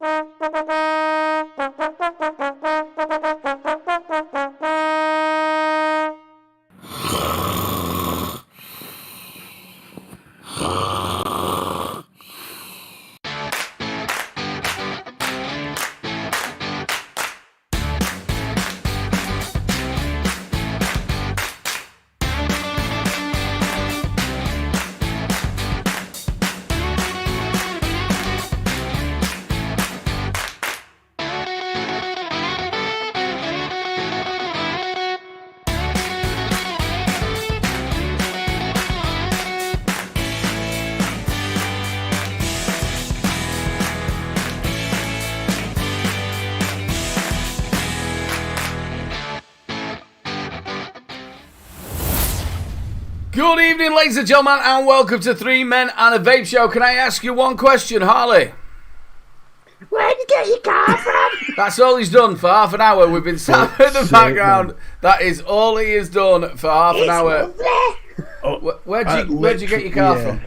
Good evening, ladies and gentlemen, and welcome to Three Men and a Vape Show. Can I ask you one question, Harley? Where'd you get your car from? That's all he's done for half an hour. We've been sat in the background. Man. That is all he has done for half an hour. Oh, where'd you get your car from?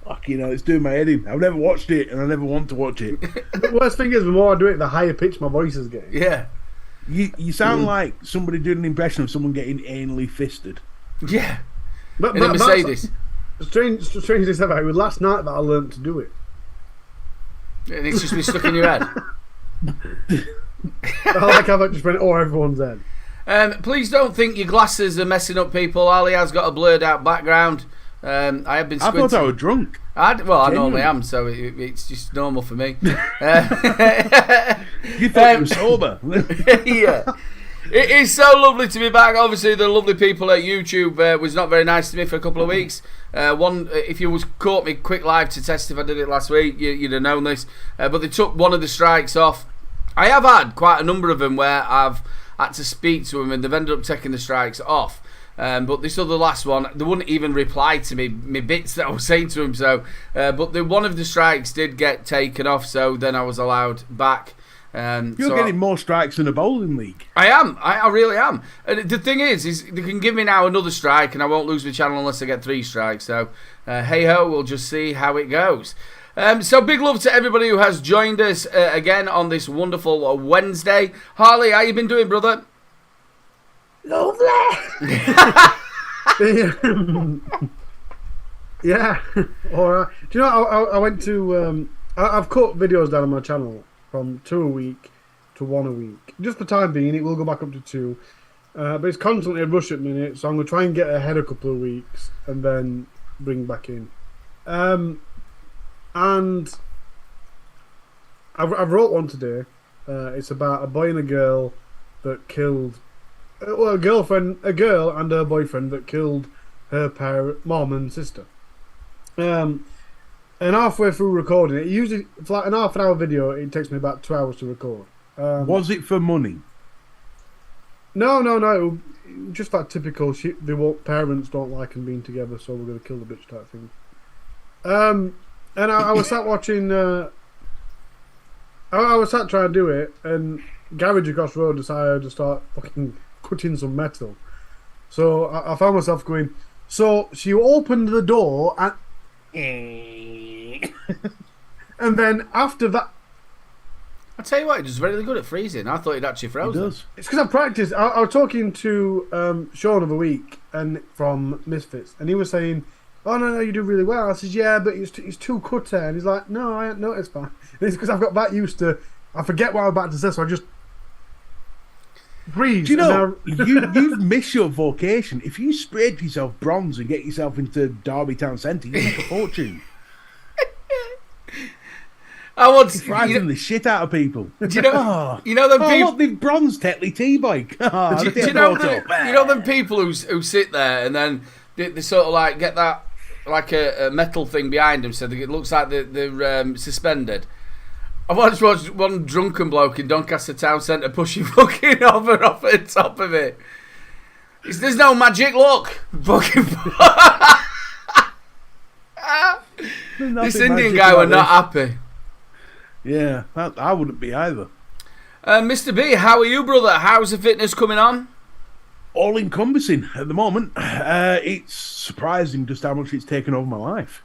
Fuck, you know, it's doing my head in. I've never watched it, and I never want to watch it. The worst thing is, the more I do it, the higher pitch my voice is getting. Yeah. You sound like somebody doing an impression of someone getting anally fisted. Yeah. But in a Mercedes. Strangely enough, it was last night that I learned to do it. And it's just been stuck in your head. I like how that just went over everyone's head. Please don't think your glasses are messing up, people. Ali has got a blurred out background. I have been squinting. I thought I was drunk. I normally am, so it's just normal for me. You thought you were sober. Yeah. It is so lovely to be back. Obviously, the lovely people at YouTube was not very nice to me for a couple of weeks. If you was caught me quick live to test if I did it last week, you'd have known this. But they took one of the strikes off. I have had quite a number of them where I've had to speak to them and they've ended up taking the strikes off. But this other last one, they wouldn't even reply to me bits that I was saying to them. So, but one of the strikes did get taken off, so then I was allowed back. You're getting more strikes than a bowling league. I am. I really am. And the thing is they can give me now another strike and I won't lose my channel unless I get 3 strikes. So, hey-ho, we'll just see how it goes. So big love to everybody who has joined us again on this wonderful Wednesday. Harley, how you been doing, brother? Lovely. Yeah. All right. Do you know, I went to... I've cut videos down on my channel from 2 a week to 1 a week. Just for time being, it will go back up to 2. But it's constantly a rush at the minute, so I'm going to try and get ahead a couple of weeks and then bring back in. And I've wrote one today. It's about a boy and a girl that killed... a girl and her boyfriend that killed her mom and sister. And halfway through recording it, usually for like an half an hour video, it takes me about 2 hours to record. Was it for money? No. Just that typical parents don't like them being together, so we're going to kill the bitch type thing. And I was sat watching. I was sat trying to do it, and garage across the road decided to start fucking cutting some metal. So I found myself going. So she opened the door and. And then after that, I tell you what, he's really good at freezing. I thought he'd actually frozen. He does. It's because I practiced. I was talking to Sean of a week and from Misfits, and he was saying, "Oh no, you do really well." I said, "Yeah, but it's too cutter," and he's like, "No, I know it's fine." And it's because I've got that used to. I forget what I'm about to say, so I just freeze. Do you know you've missed your vocation? If you sprayed yourself bronze and get yourself into Derby Town Centre, you'd make a fortune. I want to frightening the shit out of people. Do you know? You know them people. Look, they've bronzed Tetley T-bike. Do you know them people who sit there and then they sort of like get that like a metal thing behind them, so it looks like they're suspended. I've once watched one drunken bloke in Doncaster Town Centre pushing fucking over off the top of it. There's no magic, look. Fucking. This Indian guy were not happy. Yeah, I wouldn't be either. Mr. B, how are you, brother? How's the fitness coming on? All encompassing at the moment. It's surprising just how much it's taken over my life.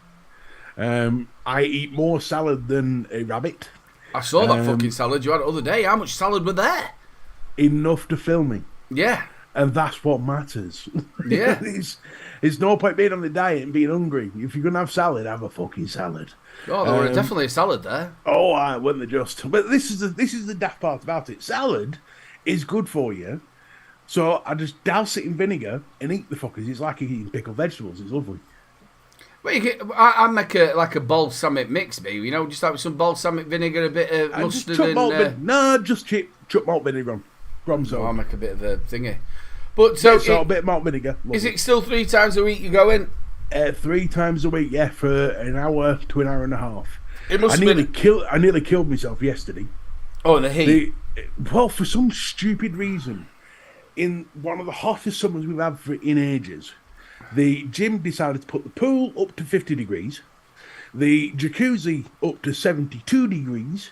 I eat more salad than a rabbit. I saw that fucking salad you had the other day. How much salad were there? Enough to fill me. Yeah. And that's what matters. Yeah. It's no point being on the diet and being hungry. If you're going to have salad, have a fucking salad. Oh, there were definitely a salad there. Oh, I wasn't they just. But this is the daft part about it. Salad is good for you. So I just douse it in vinegar and eat the fuckers. It's like eating pickled vegetables. It's lovely. Well, I make a balsamic mix, me. You know, just like with some balsamic vinegar, a bit of mustard Just chuck malt vinegar on. I'll make a bit of a thingy. But so a bit of malt vinegar. Lovely. Is it still 3 times a week you go in? 3 times a week, yeah, for an hour to an hour and a half. It must I nearly killed myself yesterday. Oh, in the heat. Well, for some stupid reason, in one of the hottest summers we've had in ages, the gym decided to put the pool up to 50 degrees, the jacuzzi up to 72 degrees,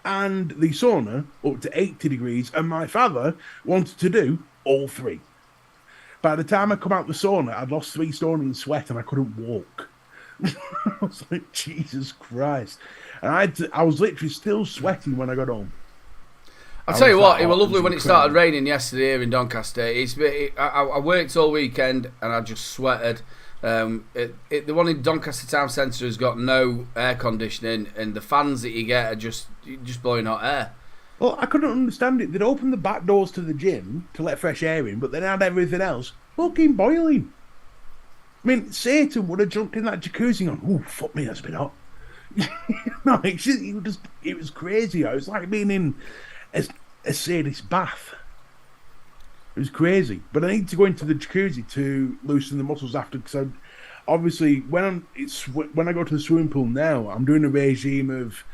and the sauna up to 80 degrees, and my father wanted to do all 3. By the time I come out the sauna, I'd lost 3 stone in sweat and I couldn't walk. I was like, Jesus Christ. And I was literally still sweating when I got home. I'll tell you what, it was lovely when it started raining yesterday here in Doncaster. I worked all weekend and I just sweated. The one in Doncaster town centre has got no air conditioning, and the fans that you get are just blowing hot air. Well, I couldn't understand it. They'd open the back doors to the gym to let fresh air in, but then had everything else fucking boiling. I mean, Satan would have jumped in that jacuzzi and gone, "Ooh, fuck me, that's a bit hot." No, it was crazy. It was like being in a sadist bath. It was crazy. But I need to go into the jacuzzi to loosen the muscles after, because obviously when I go to the swimming pool now, I'm doing a regime of,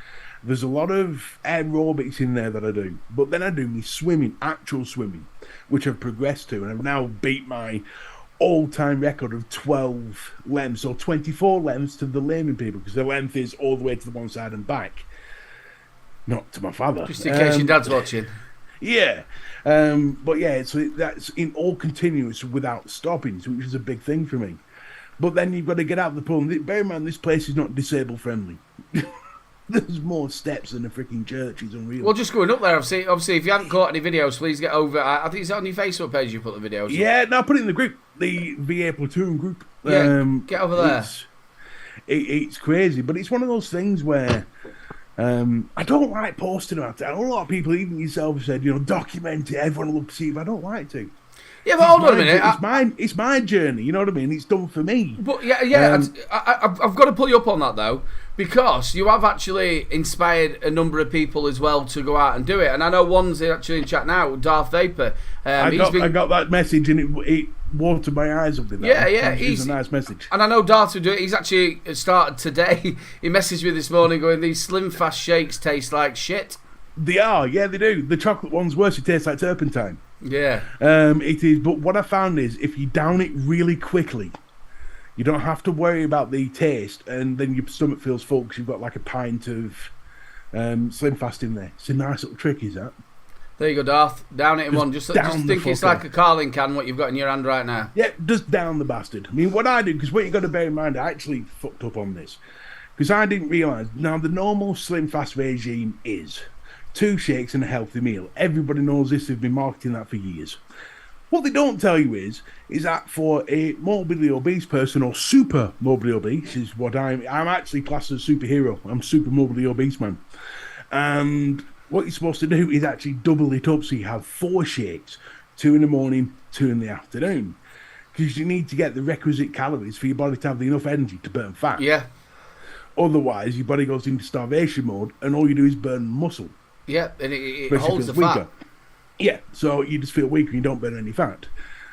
there's a lot of aerobics in there that I do, but then I do my swimming, actual swimming, which I've progressed to, and I've now beat my all-time record of 12 lengths, or 24 lengths to the layman people, because the length is all the way to the one side and back. Not to my father. Just in case your dad's watching. Yeah. But yeah, so that's in all continuous without stopping, which is a big thing for me. But then you've got to get out of the pool. And bear in mind, this place is not disabled friendly. There's more steps than a freaking church. It's unreal. Well, just going up there, obviously, if you haven't caught any videos, please get over. I think it's on your Facebook page you put the videos. Yeah, no, put it in the group. The VA Platoon group. Yeah, get over there. It's crazy, but it's one of those things where I don't like posting about it. I know a lot of people, even yourself, have said, document it, everyone will see it, but I don't like to. Yeah, but hold on a minute. It's my journey, you know what I mean? It's done for me. But yeah, I've got to pull you up on that, though, because you have actually inspired a number of people as well to go out and do it. And I know one's actually in chat now, Darth Vapor. I got that message and it watered my eyes up in that. Yeah. It's a nice message. And I know Darth will do it. He's actually started today. He messaged me this morning going, these Slim Fast shakes taste like shit. They are, yeah, they do. The chocolate one's worse. It tastes like turpentine. Yeah. It is. But what I found is if you down it really quickly, you don't have to worry about the taste, and then your stomach feels full because you've got like a pint of Slim Fast in there. It's a nice little trick, is that? There you go, Darth. Down it in one. Just think it's like a Carling can, what you've got in your hand right now. Yeah, just down the bastard. I mean, what I do, because what you got to bear in mind, I actually fucked up on this. Because I didn't realise. Now, the normal Slim Fast regime is 2 shakes and a healthy meal. Everybody knows this. They've been marketing that for years. What they don't tell you is that for a morbidly obese person, or super morbidly obese, is what I'm actually classed as a superhero. I'm super morbidly obese, man. And what you're supposed to do is actually double it up, so you have 4 shakes, 2 in the morning, 2 in the afternoon. Because you need to get the requisite calories for your body to have enough energy to burn fat. Yeah. Otherwise, your body goes into starvation mode, and all you do is burn muscle. Yeah, and it holds the fat. Yeah, so you just feel weaker and you don't burn any fat.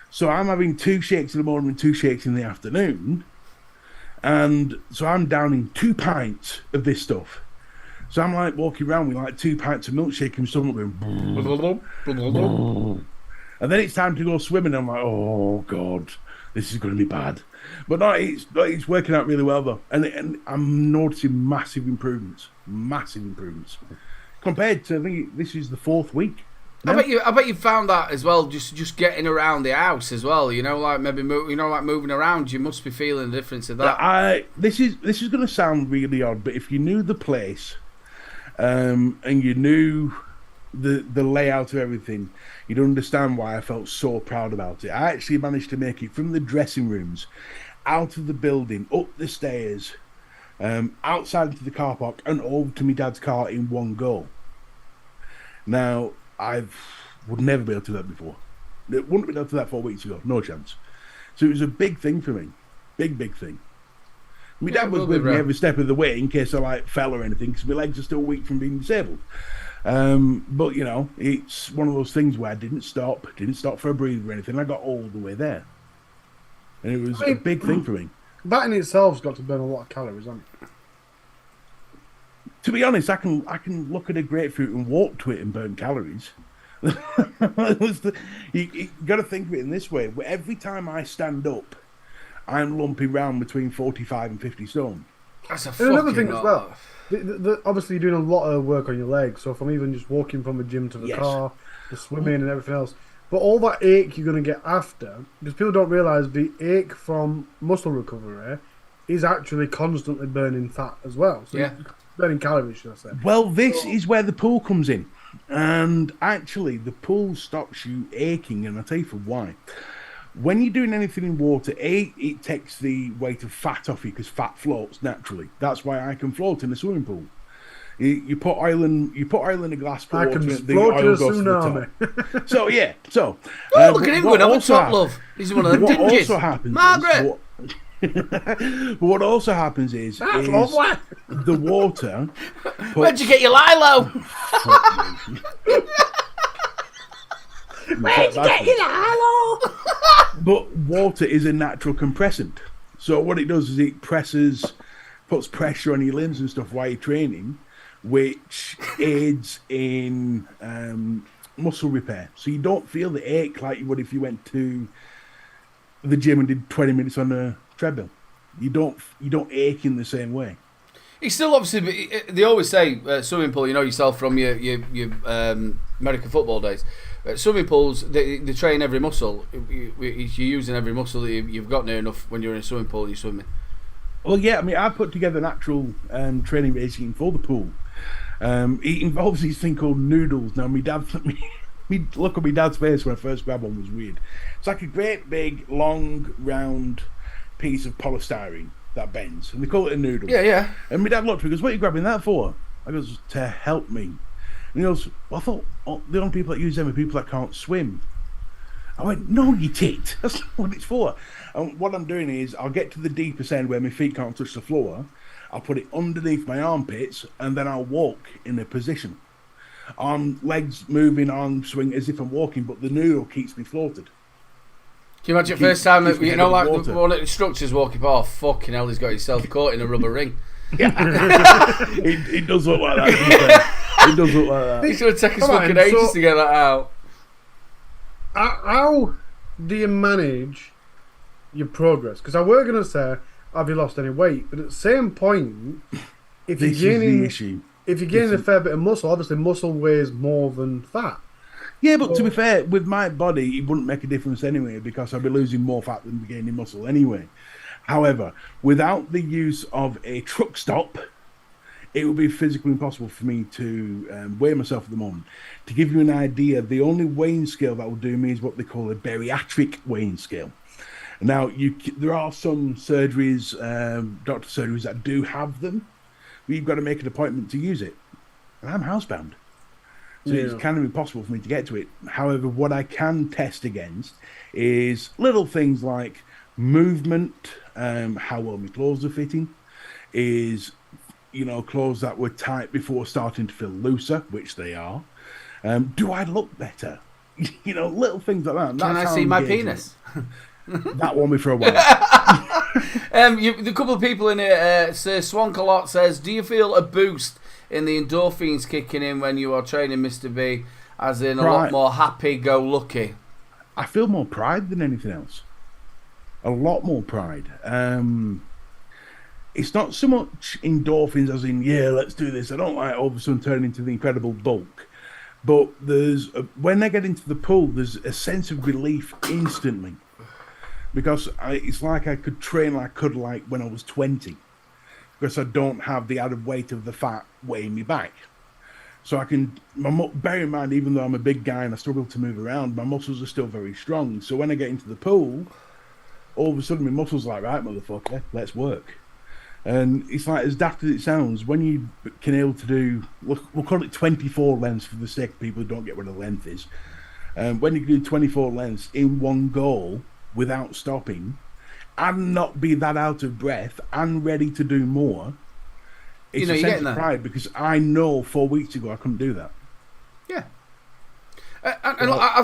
So I'm having 2 shakes in the morning and 2 shakes in the afternoon. And so I'm downing 2 pints of this stuff. So I'm like walking around with like 2 pints of milkshake and stomach going. And then it's time to go swimming. I'm like, oh God, this is going to be bad. But no, it's working out really well though. And I'm noticing massive improvements. Compared to, I think this is the 4th week. No? I bet you found that as well. Just getting around the house as well. Like maybe like moving around. You must be feeling the difference of that. This is going to sound really odd, but if you knew the place, and you knew the layout of everything, you'd understand why I felt so proud about it. I actually managed to make it from the dressing rooms, out of the building, up the stairs, outside into the car park, and over to my dad's car in one go. Now, would never be able to do that before. It wouldn't be able to do that 4 weeks ago. No chance. So it was a big thing for me. Big thing. My dad was with me every step of the way in case I fell or anything, because my legs are still weak from being disabled. But it's one of those things where I didn't stop for a breather or anything. I got all the way there, and it was a big thing for me. That in itself's got to burn a lot of calories, hasn't it? To be honest, I can look at a grapefruit and walk to it and burn calories. You got to think of it in this way: every time I stand up, I'm lumping around between 45 and 50 stone. That's a and another thing as well. Obviously, you're doing a lot of work on your legs. So if I'm even just walking from the gym to the car, the swimming and everything else, but all that ache you're going to get after, because people don't realise the ache from muscle recovery is actually constantly burning fat as well. So burning calories, should I say. Well, this is where the pool comes in. And actually, the pool stops you aching, and I'll tell you for why. When you're doing anything in water, it takes the weight of fat off you because fat floats naturally. That's why I can float in a swimming pool. You put oil in a glass for water, the oil goes to the top. So look at him going over top, love. He's one of the dinges. What also happens, Margaret. What also happens is the water. Where'd you get your Lilo? Where'd you get your Lilo? But water is a natural compressant. So what it does is it puts pressure on your limbs and stuff while you're training, which aids in muscle repair. So you don't feel the ache like you would if you went to the gym and did 20 minutes on a treadmill. You don't ache in the same way. It's still obviously. They always say swimming pool. You know yourself from your American football days. Swimming pools they train every muscle. You're using every muscle that you've got near enough when you're in a swimming pool. You're swimming. Well, yeah. I mean, I put together an actual training regime for the pool. It involves these thing called noodles. Now, my dad. Look at my dad's face when I first grabbed one was weird. It's like a great big long round piece of polystyrene that bends, and they call it a noodle. Yeah. And my dad looked at me and goes, "What are you grabbing that for?" I goes, "To help me." And he goes, "Well, I thought the only people that use them are people that can't swim." I went, "No, you tit. That's not what it's for." And what I'm doing is I'll get to the deepest end where my feet can't touch the floor. I'll put it underneath my armpits, and then I'll walk in a position. Legs moving, arms swing as if I'm walking, but the noodle keeps me floated. Can you imagine first time that, like the one of the instructors walking past, fucking hell, he's got himself caught in a rubber ring. Yeah. it does look like that. It does look like that. It's going to take us fucking ages to get that out. How do you manage your progress? Because I were going to say, have you lost any weight? But at the same point, if you're gaining a fair bit of muscle, obviously muscle weighs more than fat. Yeah, but to be fair, with my body, it wouldn't make a difference anyway because I'd be losing more fat than gaining muscle anyway. However, without the use of a truck stop, it would be physically impossible for me to weigh myself at the moment. To give you an idea, the only weighing scale that will do me is what they call a bariatric weighing scale. Now, there are some surgeries, doctor surgeries that do have them, but you've got to make an appointment to use it. And I'm housebound. So it's kind of impossible for me to get to it. However, what I can test against is little things like movement, how well my clothes are fitting, is, clothes that were tight before starting to feel looser, which they are. Do I look better? Little things like that. Can I see my penis? That won me for a while. The couple of people in here, Sir Swankalot says, do you feel a boost in the endorphins kicking in when you are training Mr. B, as in a lot more happy-go-lucky? I feel more pride than anything else. A lot more pride. It's not so much endorphins as in, let's do this. I don't like all of a sudden turning into the incredible bulk. But when I get into the pool, there's a sense of relief instantly. Because it's like I could train like when I was 20. Because I don't have the added weight of the fat weighing me back. So I can, bear in mind, even though I'm a big guy and I struggle to move around, my muscles are still very strong. So when I get into the pool, all of a sudden my muscles are like, right, motherfucker, let's work. And it's like, as daft as it sounds, when you can able to do, we'll call it 24 lengths for the sake of people who don't get what a length is. When you can do 24 lengths in one go without stopping and not be that out of breath and ready to do more, it's a sense of pride because I know 4 weeks ago I couldn't do that. Yeah.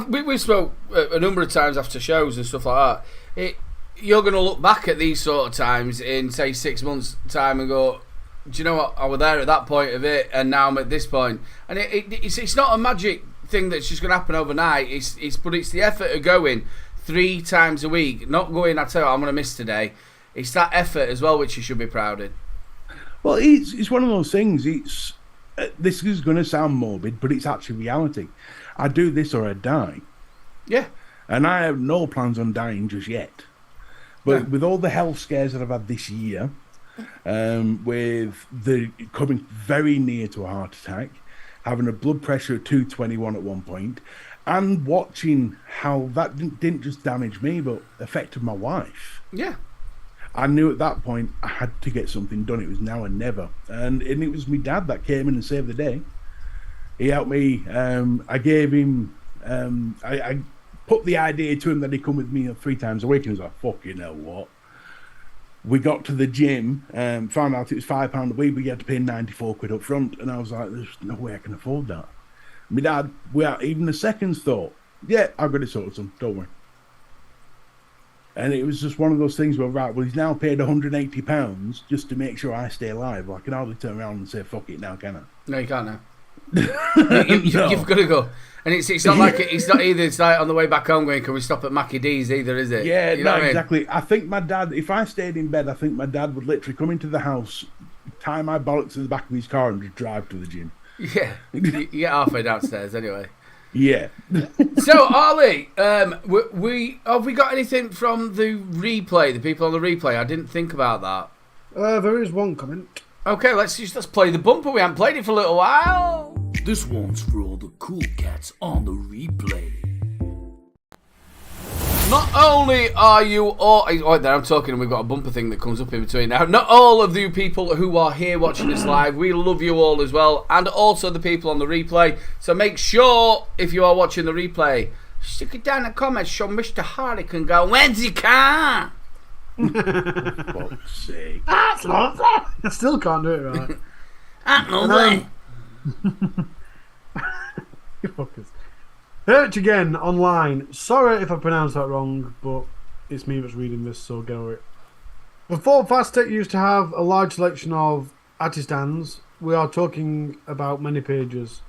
We spoke a number of times after shows and stuff like that. You're going to look back at these sort of times in, say, 6 months' time and go, do you know what? I was there at that point of it, and now I'm at this point. And it's not a magic thing that's just going to happen overnight. But it's the effort of going 3 times a week, not going, I tell you what, I'm going to miss today. It's that effort as well, which you should be proud of. Well, it's one of those things. This is going to sound morbid, but it's actually reality. I do this or I die. Yeah. And I have no plans on dying just yet. But with all the health scares that I've had this year, with the coming very near to a heart attack, having a blood pressure of 221 at one point, and watching how that didn't just damage me, but affected my wife. Yeah. I knew at that point I had to get something done. It was now or never. And it was my dad that came in and saved the day. He helped me. I gave him... I put the idea to him that he'd come with me 3 times a week, and he was like, fuck, you know what? We got to the gym, found out it was £5 a week, but you had to pay 94 quid up front, and I was like, there's no way I can afford that. My dad, without even a second's thought, yeah, I've got it sorted, son, don't worry. And it was just one of those things where, right, well, he's now paid £180 just to make sure I stay alive. Well, I can hardly turn around and say, fuck it now, can I? No, you can't now. You've got to go. And it's not like it's not either. It's like on the way back home going, can we stop at Mackie D's either, is it? Yeah, you know exactly. I think my dad, if I stayed in bed, I think my dad would literally come into the house, tie my bollocks to the back of his car and just drive to the gym. Yeah. You get halfway downstairs anyway. Yeah. So, Ollie, we have we got anything from the replay, the people on the replay? I didn't think about that. There is one comment. Okay, let's play the bumper. We haven't played it for a little while. This one's for all the cool cats on the replay. Not only are you all... Oh, there, I'm talking and we've got a bumper thing that comes up in between now. Not all of you people who are here watching this live, we love you all as well. And also the people on the replay. So make sure, if you are watching the replay, stick it down in the comments so Mr. Hardy can go, when's he car? For fuck's sake. That's not fair. I still can't do it right. No way. You fuckers. Hurt again online. Sorry if I pronounced that wrong, but it's me that's reading this, so get over it. Before Fastech used to have a large selection of artisans, we are talking about many pages.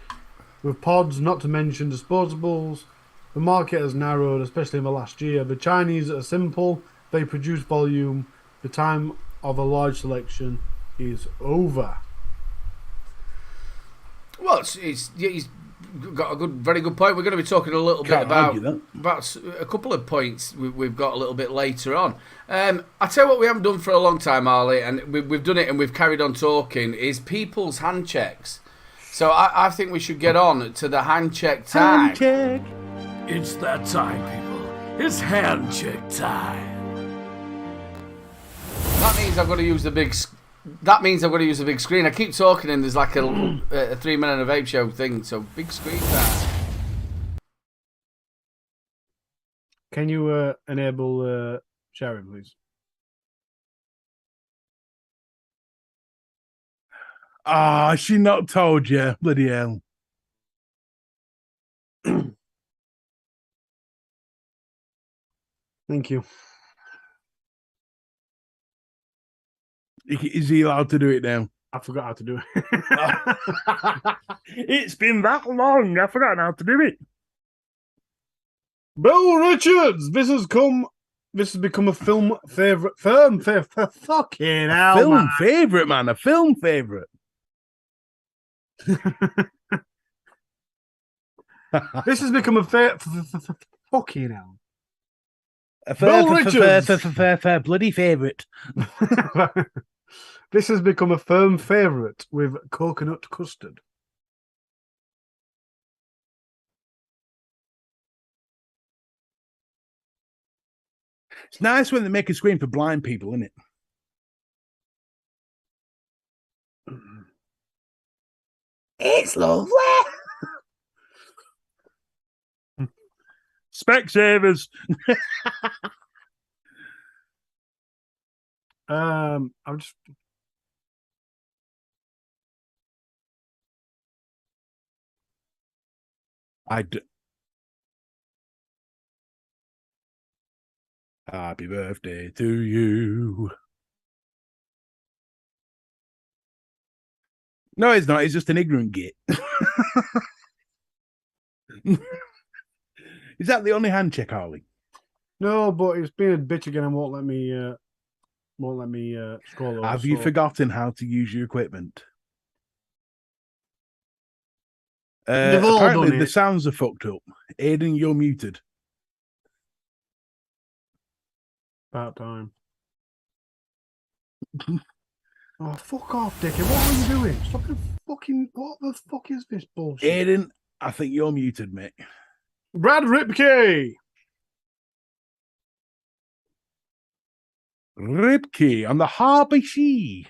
With pods, not to mention disposables, the market has narrowed, especially in the last year. The Chinese are simple, they produce volume, the time of a large selection is over. Well, he's got a very good point. We're going to be talking a little bit about a couple of points we've got a little bit later on. I tell you what we haven't done for a long time, Arlie, and we've done it and we've carried on talking, is people's hand checks. So I think we should get on to the hand check time. Hand check. It's that time, people. It's hand check time. That means I've got to use the big screen. I keep talking and there's like a 3 minute of vape show thing, so big screen time. Can you enable sharing, please? Ah, she not told you. Bloody hell. Thank you. Is he allowed to do it now? I forgot how to do it. It's been that long. I forgot how to do it. Bill Richards, this has become a film favourite. Fucking hell, Film man. favourite, man. A film favourite. This has become a fucking hell. A Bill Richards. bloody favourite. This has become a firm favourite with coconut custard. It's nice when they make a screen for blind people, isn't it? It's lovely. Specsavers. I'm just. Happy birthday to you. No, it's not. He's just an ignorant git. Is that the only hand check, Harley? No, but it's been a bitch again and won't let me scroll over. Have you forgotten how to use your equipment? They've all Apparently done the it. sounds are fucked up. Aiden, you're muted. About time. Oh, fuck off, dickhead. What are you doing? Stop the fucking... What the fuck is this bullshit? Aiden, I think you're muted, mate. Brad Ripke! Ripke on the Harbour Sea.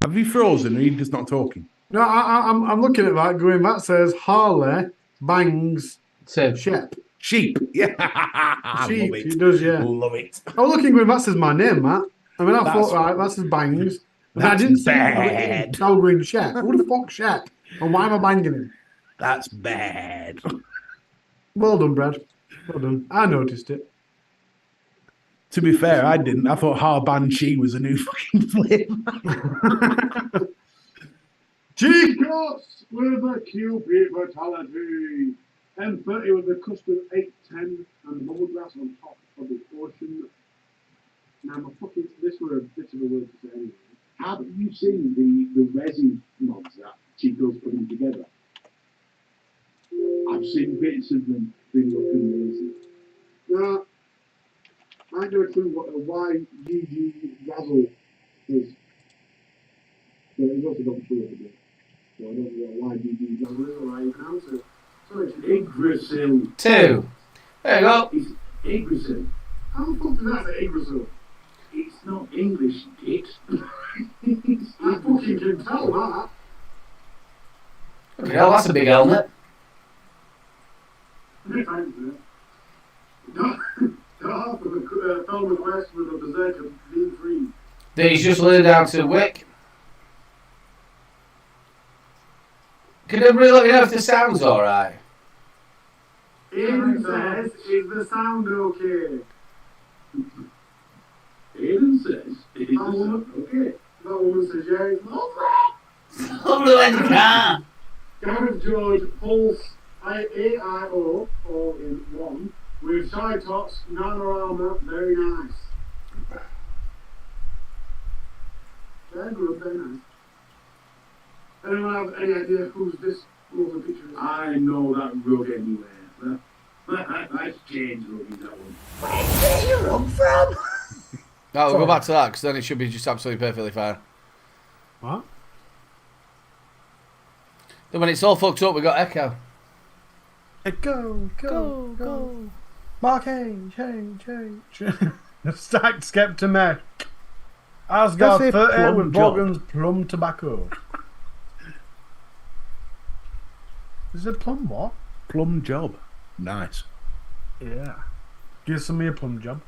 Have you frozen or are you just not talking? No, I'm looking at that, going, that says Harley bangs Shep. Sheep. Yeah. I Sheep, love it. he does, yeah. Love it. I was looking, going, that says my name, Matt. I mean, I That's- thought, right, that says bangs. But I That's didn't see bad. it. I was going, Shep. Who the fuck Shep? And why am I banging him? That's bad. Well done, Brad. Well done. I noticed it. To be fair, I didn't. I thought Harbanshee was a new fucking flame. Giggles with a Cupid fatality. M30 with the custom 810 and bubble glass on top of the ocean. Now, this were a bit of a word to say anyway. Have you seen the resin mods that Chico's putting together? I've seen bits of them. They look amazing. Now, I don't know a clue why GG Razzle is. So he's also got the tool of it. So I don't know why GG Razzle is or why you pronounce it. So it's Yggdrasil. 2. There you go. It's Yggdrasil. How the fuck does that say Yggdrasil? It's not English, it. I fucking can tell that. Okay, well, that's a big helmet. Thanks, man. Don't for the film request with the Berserker being free. He's just laid down to Wick. Can everybody let me know if the sound's alright? Aiden says, is the sound okay? Aiden says, is the sound okay? That woman says, yeah, it's lovely. Lovely when you can. Gareth George pulls AIO all in one with side tops, Nanorama, very nice. Very good, very nice. Anyone have any idea who's this lovely picture is? I know that rug anywhere. That's James rugging that one. Where's your rug from? No, we'll go back to that because then it should be just absolutely perfectly fine. What? Then when it's all fucked up, we got echo. Go. Mark change. Stacked Skeptomech. Asgard That's a 30 plum with job. Borgen's plum tobacco. Is it plum what? Plum job. Nice. Yeah. Give some me a plum job.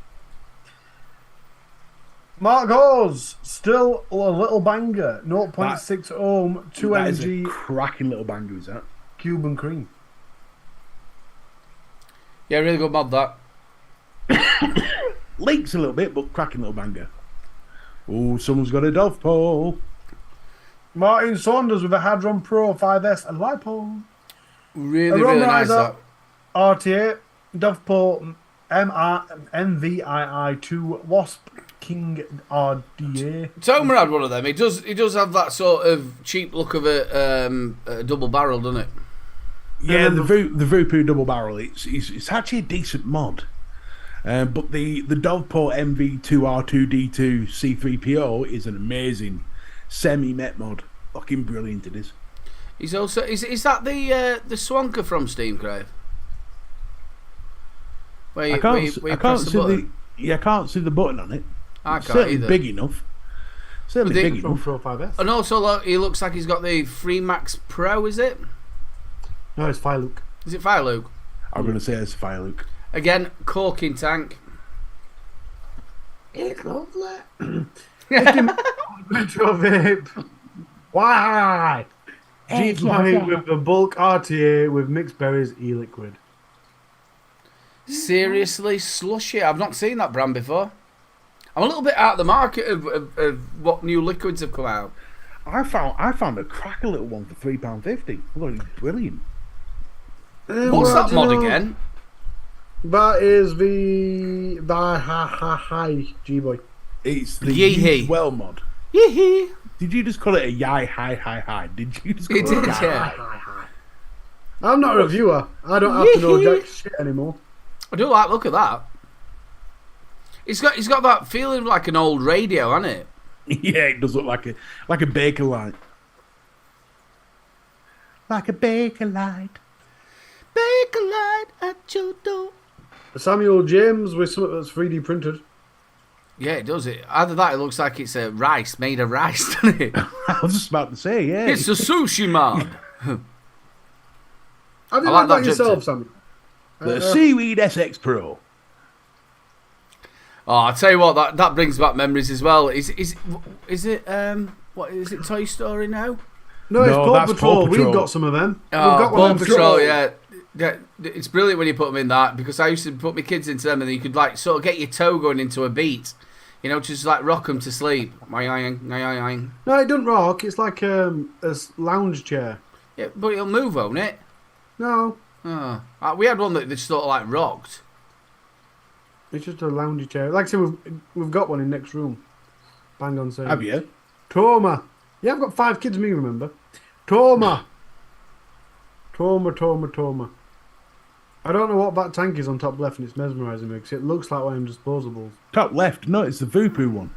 Mark Hawes, still a little banger. 0.6 ohm, 2 That is a mg cracking little banger, is that? Cuban cream. Yeah, really good mod that. Leaks a little bit, but cracking little banger. Oh, someone's got a dove pole. Martin Saunders with a Hadron Pro 5S and LiPo. Really, really nice that. RTA, Doveport MVII2 Wasp King RDA. Tomer had one of them. He does have that sort of cheap look of a double barrel, doesn't it? Yeah, the Vupu double barrel. It's actually a decent mod. But the Doveport MV2R2D2 C3PO is an amazing semi-met mod. Fucking brilliant it is. He's also is that the Swanker from Steam, Crave? Where you, I can't, where you, see, where I you can't press the see button? I can't see the button on it. I It's can't certainly either. big enough. Certainly But big the- From enough. Pro 5S. And also, look, he looks like he's got the Free Max Pro, is it? No, it's Fire Luke. Is it Fire Luke? I'm going to say it's a fire, Luke. Again, corking tank. It's lovely. Retro vape. Why? G20 with the bulk RTA with mixed berries e-liquid. Seriously, slushy. I've not seen that brand before. I'm a little bit out of the market of what new liquids have come out. I found a cracker little one for £3.50. I thought it was brilliant. What's that mod again? That is the hi G-Boy. It's the Yee-hee. Use Well mod. Yee-hee. Did you just call it a yai hi? Did you just call It it did, a yai? yeah. I'm not a reviewer. I don't have to know jack shit anymore. I do like look at that. It's got that feeling like an old radio, hasn't it? Yeah, it does look like a baker light. Like a baker light. Bake a light at your door. Samuel James with something that's 3D printed. Yeah, it does. It either that, it looks like it's a rice made of rice, doesn't it? I was just about to say, yeah. It's a sushi mod. Have you I like like that that yourself, drip Samuel? The Seaweed SX Pro. Oh, I tell you what, that brings back memories as well. Is it what is it? Toy Story now? No, it's No, Paw that's Patrol. Paw Patrol. We've got some of them. Oh, We've got Paw one of them. Patrol, yeah. Yeah, it's brilliant when you put them in that, because I used to put my kids into them and you could like sort of get your toe going into a beat, you know, just like rock them to sleep. No, it doesn't rock. It's like a lounge chair. Yeah, but it'll move, won't it? No, Oh, we had one that just sort of like rocked. it's just a loungy chair. Like I said, we've got one in next room. Bang on sale. Have you? Trauma. Yeah, I've got 5 kids, me remember. Trauma. Trauma. I don't know what that tank is on top left, and it's mesmerising me because it looks like one of them disposables. Top left. No, it's the Voopoo one.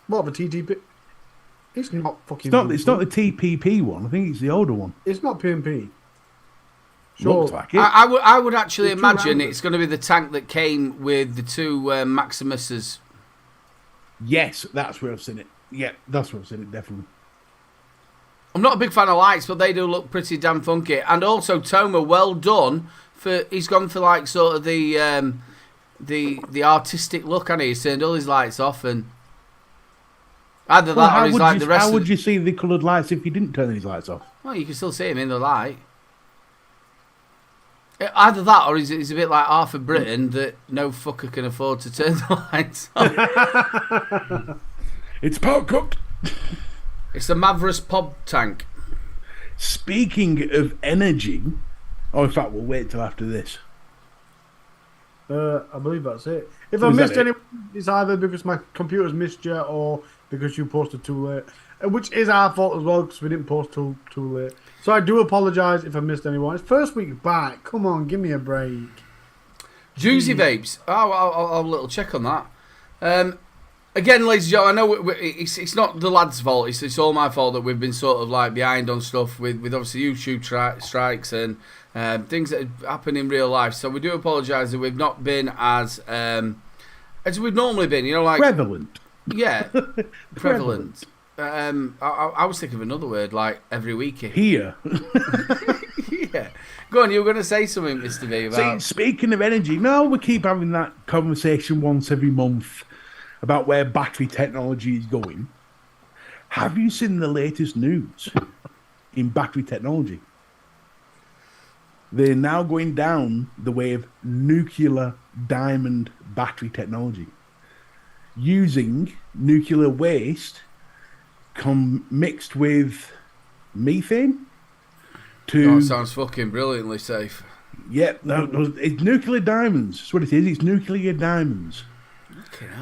What, the TTP? It's not fucking. It's not the TPP one. I think it's the older one. It's not PMP. Looks like it. I would actually It's too imagine rounded. it's going to be the tank that came with the two Maximuses. Yes, that's where I've seen it. Yeah, that's where I've seen it, definitely. I'm not a big fan of lights, but they do look pretty damn funky. And also, Toma, well done he's gone for like sort of the artistic look, hasn't he? He's turned all his lights off, and either that or he's like the rest how of. would you see the coloured lights if you didn't turn these lights off? Well, you can still see him in the light. Either that, or he's a bit like Arthur Britton that no fucker can afford to turn the lights on. It's power cooked. It's the Mavris Pod tank. Speaking of energy, in fact, we'll wait till after this. I believe that's it. If So I is that missed it? any, it's either because my computer's missed you or because you posted too late. Which is our fault as well because we didn't post too late. So I do apologise if I missed anyone. It's first week back. Come on, give me a break. Juicy Vapes. Oh, I'll have a little check on that. Again, ladies and gentlemen, I know it's not the lads' fault. It's all my fault that we've been sort of like behind on stuff with obviously YouTube strikes and things that happen in real life. So we do apologise that we've not been as we've normally been. You know, like Prevalent. yeah, prevalent. I was thinking of another word like every week. Here. Yeah. Go on, you were going to say something, Mr. B, See, about... speaking of energy, no, we keep having that conversation once every month about where battery technology is going. Have you seen the latest news in battery technology? They're now going down the way of nuclear diamond battery technology, using nuclear waste mixed with methane to... Oh, sounds fucking brilliantly safe. Yep, no, it's nuclear diamonds. That's what it is. It's nuclear diamonds.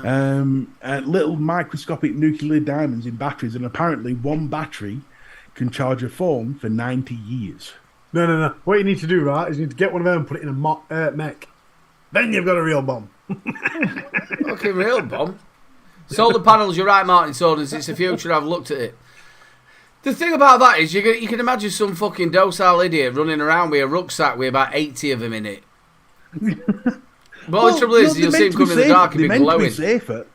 Little microscopic nuclear diamonds in batteries, and apparently one battery can charge a phone for 90 years. No. What you need to do, right, is you need to get one of them and put it in a mech. Then you've got a real bomb. Fucking real bomb. Solar panels, you're right, Martin Sodas. It's the future. I've looked at it. The thing about that is you can imagine some fucking docile idiot running around with a rucksack with about 80 of them in it. Well, the trouble is, you'll see him come in the dark and be They're meant to glowing. be safer.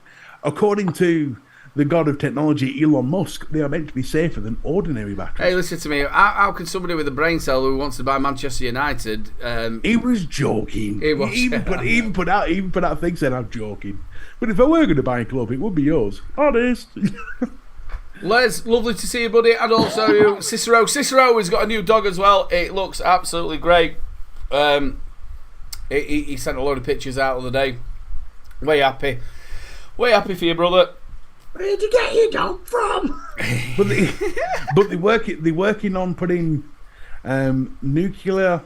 According to the god of technology, Elon Musk, they are meant to be safer than ordinary batteries. Hey, listen to me. How can somebody with a brain cell who wants to buy Manchester United? He was joking. He was, He even put out a thing saying I'm joking. But if I were going to buy a club, it would be yours. Honest. Les, lovely to see you, buddy, and also you, Cicero. Cicero has got a new dog as well. It looks absolutely great. He sent a load of pictures out of the day. Way happy for you, brother. Where'd you get your dog from? but they're working on putting nuclear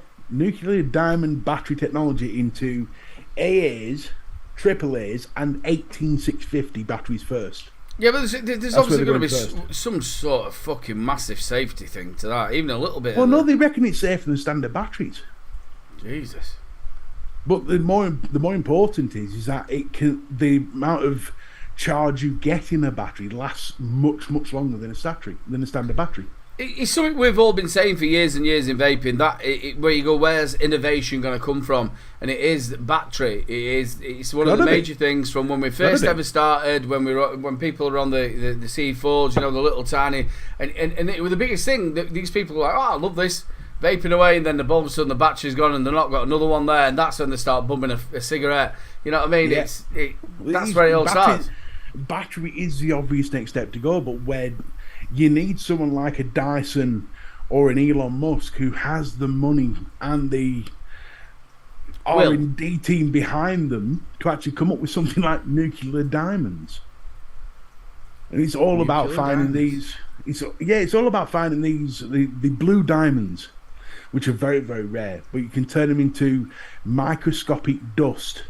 diamond battery technology into AAs, AAAs, and 18650 batteries first. Yeah, but there's obviously going to be first. some sort of fucking massive safety thing to that, even a little bit. Well, no, they reckon it's safer than standard batteries. Jesus. But the more important is that the amount of charge you get in a battery lasts much longer than a standard battery. It's something we've all been saying for years and years in vaping. That where you go, where's innovation going to come from? And it is battery. It's one of the major things from when we first ever started. When people are on the C4s, you know, the little tiny, and it was the biggest thing. That these people were like, oh, I love this, vaping away, and then all of a sudden the battery's gone and they're not got another one there, and that's when they start bumming a cigarette. You know what I mean? Yeah. That's where it all starts. Battery is the obvious next step to go, but when you need someone like a Dyson or an Elon Musk who has the money and the R&D team behind them to actually come up with something like nuclear diamonds. And it's all about finding these. It's all about finding these the blue diamonds, which are very, very rare, but you can turn them into microscopic dust.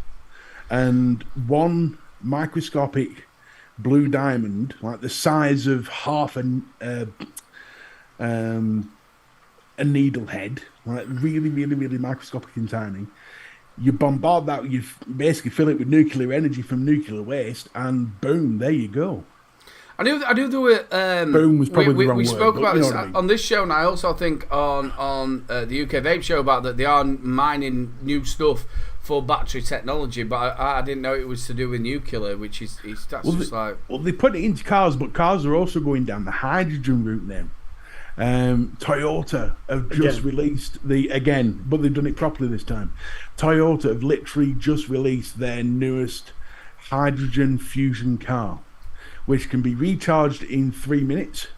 And one microscopic blue diamond, like the size of half a needle head, like really microscopic and tiny. You bombard that, you basically fill it with nuclear energy from nuclear waste, and boom, there you go. I knew there were. Boom was probably the wrong we word, spoke about this I mean. on this show, and I also think on the UK Vape show about that they are mining new stuff for battery technology, but I didn't know it was to do with nuclear, which is they put it into cars, but cars are also going down the hydrogen route now. Toyota have just released but they've done it properly this time. Toyota have literally just released their newest hydrogen fusion car, which can be recharged in 3 minutes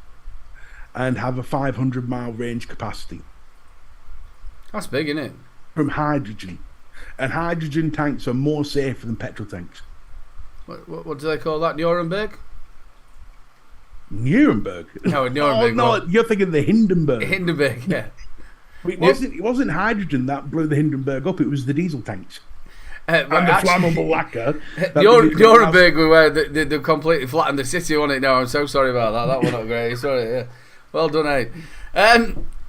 and have a 500-mile range capacity. That's big, isn't it? From hydrogen. And hydrogen tanks are more safer than petrol tanks. What do they call that? Nuremberg? Nuremberg? No, Nuremberg. Oh, no, you're thinking the Hindenburg. Hindenburg, yeah. It wasn't hydrogen that blew the Hindenburg up, it was the diesel tanks. And the flammable lacquer. Nuremberg, where they completely flattened the city on it now. I'm so sorry about that. That was not great. Sorry, yeah. Well done, eh?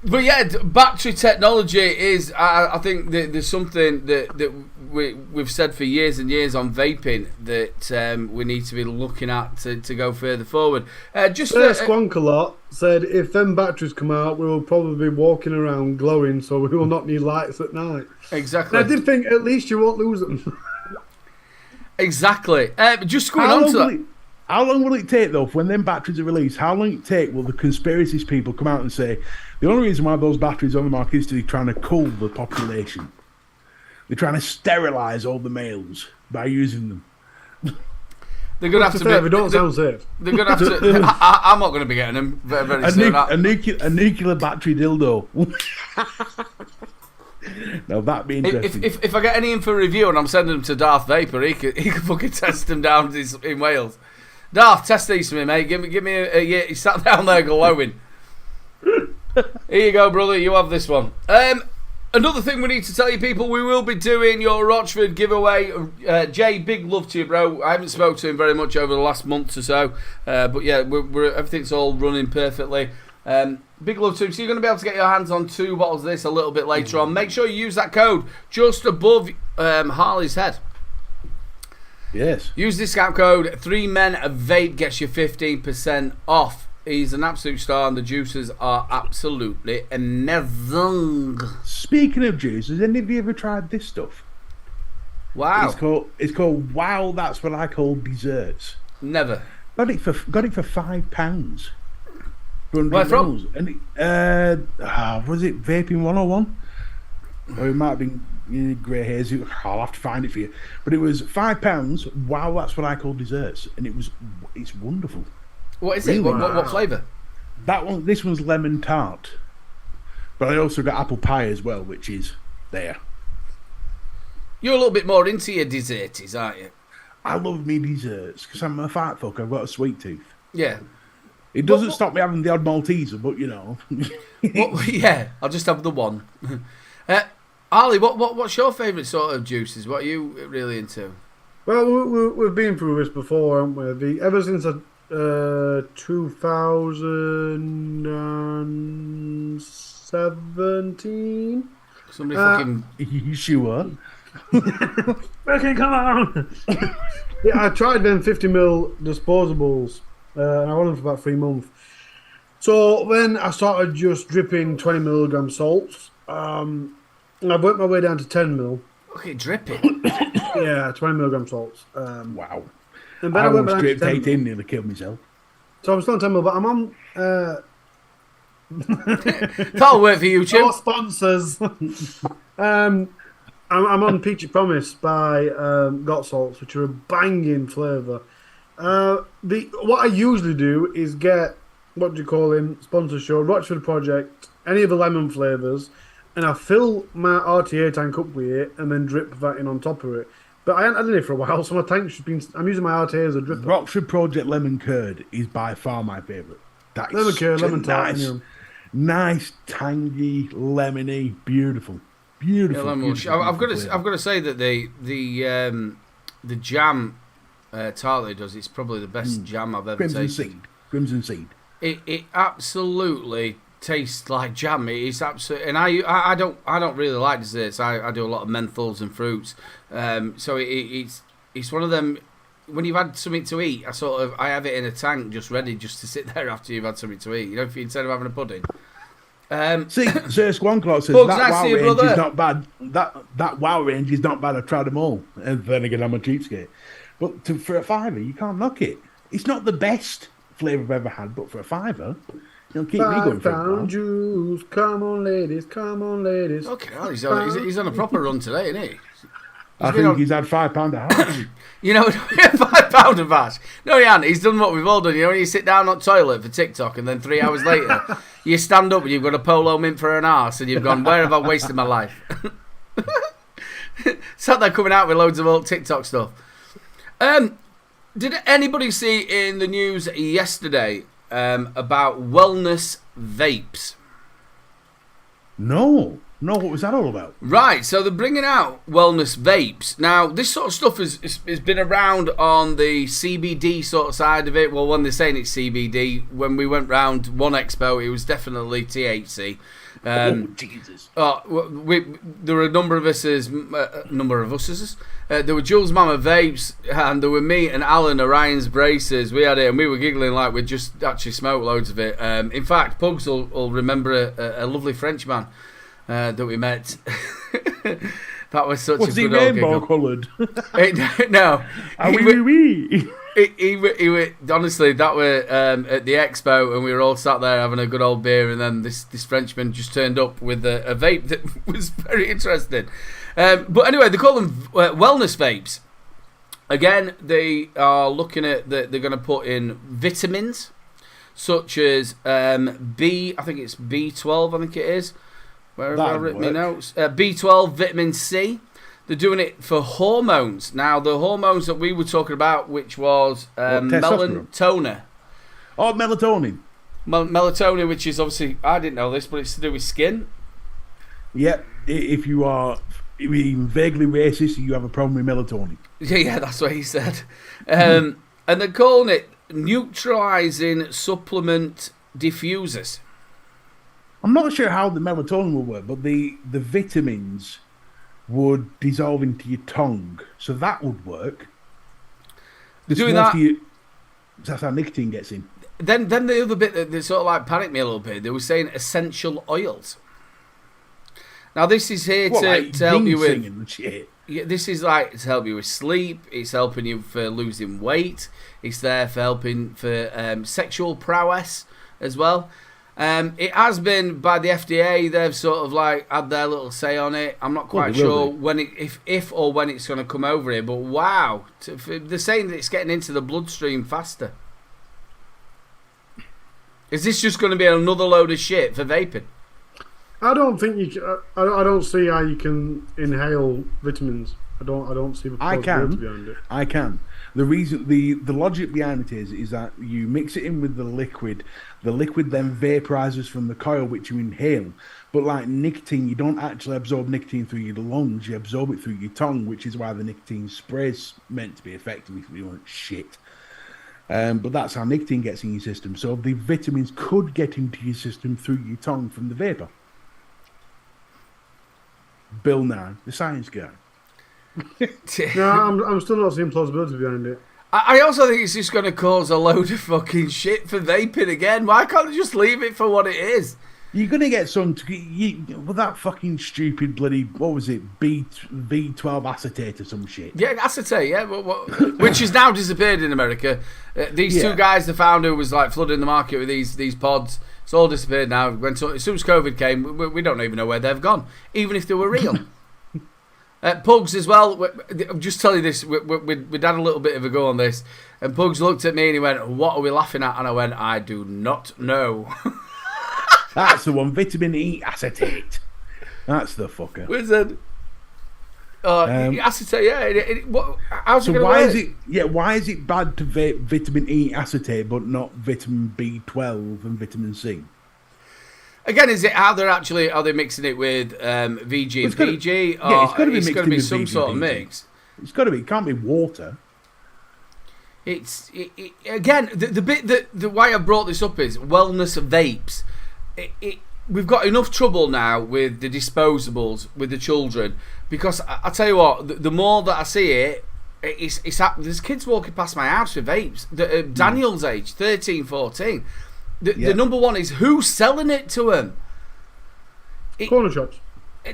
But yeah, battery technology is. I think that there's something that we've said for years and years on vaping that we need to be looking at to go further forward. Squonkalot said if them batteries come out, we will probably be walking around glowing, so we will not need lights at night. Exactly. And I did think at least you won't lose them. Exactly. Just going on to that. How long will it take, though, for when them batteries are released? How long will it take will the conspiracies people come out and say the only reason why those batteries are on the market is they're trying to cull the population? They're trying to sterilise all the males by using them. They're going to have to be... They don't sound safe. They're going to have to... I'm not going to be getting them very soon. A nuclear battery dildo. Now that'd be interesting. If I get any info review and I'm sending them to Darth Vapor, he could fucking test them down in Wales. Darth, test these for me, mate. Give me a yeah. He sat down there glowing. Here you go, brother. You have this one. Another thing we need to tell you, people, we will be doing your Rochford giveaway. Jay, big love to you, bro. I haven't spoken to him very much over the last month or so, but yeah, everything's all running perfectly. Big love to him. So you're going to be able to get your hands on 2 bottles of this a little bit later on. Make sure you use that code just above Harley's head. Yes. Use discount code 3MENVAPE gets you 15% off. He's an absolute star and the juices are absolutely amazing. Speaking of juices, any of you ever tried this stuff? Wow. It's called Wow. That's what I call desserts. Never. Got it for £5. Where from? And was it Vaping 101? Or it might have been grey hairs. I'll have to find it for you. But it was £5. Wow, that's what I call desserts, and it's wonderful. What is it? What flavour? This one's lemon tart, but I also got apple pie as well, which is there. You're a little bit more into your desserts, aren't you? I love me desserts because I'm a fat fuck. I've got a sweet tooth. Yeah. It doesn't stop me having the odd Malteser, but you know. Yeah, I'll just have the one. Ali, what's your favourite sort of juices? What are you really into? Well, we've been through this before, haven't we? Ever since 2017. Somebody fucking. You sure? Okay, come on. Yeah, I tried them 50ml disposables, and I wanted them for about 3 months. So then I started just dripping 20mg salts. And I worked my way down to 10ml. Okay, dripping. Yeah, 20mg salts. Wow. And then I went almost back to dripped 10 ml. 18, nearly killed myself. So I'm still on 10ml, but I'm on. That'll work for YouTube. No sponsors. I'm on Peachy Promise by Got Salts, which are a banging flavour. What I usually do is get, what do you call him, sponsor show, Rochford Project, any of the lemon flavours, and I fill my RTA tank up with it and then drip that in on top of it. But I haven't had it for a while, so my tank's just been. I'm using my RTA as a dripper. Rochford Project Lemon Curd is by far my favourite. That is Lemon curd, lemon tart. Nice, tangy, lemony, beautiful. Beautiful. Yeah, beautiful I've got flavour. to say that the jam tart that he does, it's probably the best jam I've ever tasted. Crimson Seed. It absolutely tastes like jam. It's absolutely, and I don't really like desserts. I do a lot of menthols and fruits. So it's one of them. When you've had something to eat, I have it in a tank just ready just to sit there after you've had something to eat. You know, instead of having a pudding. See, Sir Squanclaw says Bugs, that nice wow to see you, range brother. is not bad. That wow range is not bad. I've tried them all. And then again, I'm a cheapskate. But for a £5, you can't knock it. It's not the best flavour I've ever had, but for a £5, it'll keep me going for a while. Juice, come on, ladies, come on, ladies. Okay, well, he's on a proper run today, isn't he? I think he's had £5 a hash. You know, £5 of hash. No, he hasn't. He's done what we've all done. You know, when you sit down on the toilet for TikTok and then 3 hours later, you stand up and you've got a polo mint for an arse and you've gone, where have I wasted my life? Sat there coming out with loads of old TikTok stuff. Did anybody see in the news yesterday about wellness vapes? No, what was that all about? Right, so they're bringing out wellness vapes. Now, this sort of stuff has been around on the CBD sort of side of it. Well, when they're saying it's CBD, when we went round one expo, it was definitely THC. Jesus. There were a number of us. There were Jules Mama Vapes, and there were me and Alan Orion's Braces. We had it, and we were giggling like we just actually smoked loads of it. In fact, Pugs will remember a lovely Frenchman that we met. That was such Was a he good old rainbow giggle. coloured? No. Wee. He honestly, that were at the expo, and we were all sat there having a good old beer, and then this Frenchman just turned up with a vape that was very interesting. But anyway, they call them wellness vapes. Again, they are looking at they're going to put in vitamins such as I think it's B12, I think it is. Where have I written my notes? B12, vitamin C. They're doing it for hormones. Now, the hormones that we were talking about, which was melatonin. Oh, melatonin. Melatonin, which is obviously, I didn't know this, but it's to do with skin. Yep. If you are even vaguely racist, you have a problem with melatonin. Yeah, that's what he said. And they're calling it neutralizing supplement diffusers. I'm not sure how the melatonin will work, but the vitamins would dissolve into your tongue, so that would work. Doing that, that's how nicotine gets in. Then the other bit that sort of like panicked me a little bit. They were saying essential oils. Now this is here What, to, like to help you with. singing and shit. Yeah, this is like to help you with sleep. It's helping you for losing weight. It's there for helping for sexual prowess as well. It has been by the FDA. They've sort of like had their little say on it. I'm not quite sure when if or when it's going to come over here. But wow, they're saying that it's getting into the bloodstream faster. Is this just going to be another load of shit for vaping? I don't think you can. I don't see how you can inhale vitamins. I don't see the possibility behind it. I can. The reason, the logic behind it is that you mix it in with the liquid. The liquid then vaporizes from the coil, which you inhale. But like nicotine, you don't actually absorb nicotine through your lungs. You absorb it through your tongue, which is why the nicotine spray's meant to be effective if you want shit. But that's how nicotine gets in your system. So the vitamins could get into your system through your tongue from the vapor. Bill Nye, the science guy. No, I'm still not seeing plausibility behind it. I also think it's just going to cause a load of fucking shit for vaping again. Why can't they just leave it for what it is? You're going to get some... with that fucking stupid bloody... What was it? V12 acetate or some shit. Yeah, acetate, yeah. Which has now disappeared in America. These two guys, the founder, was like flooding the market with these pods. It's all disappeared now. As soon as COVID came, we don't even know where they've gone. Even if they were real. Pugs as well. I'm just telling you this. We'd had a little bit of a go on this, and Pugs looked at me and he went, "What are we laughing at?" And I went, "I do not know." That's the one. Vitamin E acetate. That's the fucker. Wizard. Acetate. Yeah. How's so it why work? is it? Yeah. Why is it bad to vape vitamin E acetate but not vitamin B12 and vitamin C? Again, is it how are they mixing it with VG and PG? Yeah, it's got to be mixed to be with some VG sort of PG. mix. It's got to be. It can't be water. Again, the bit that why I brought this up is wellness of vapes. We've got enough trouble now with the disposables with the children because I tell you what, the more that I see it, there's kids walking past my house with vapes. Daniel's age, 13, 14. The number one is who's selling it to him. Corner shops.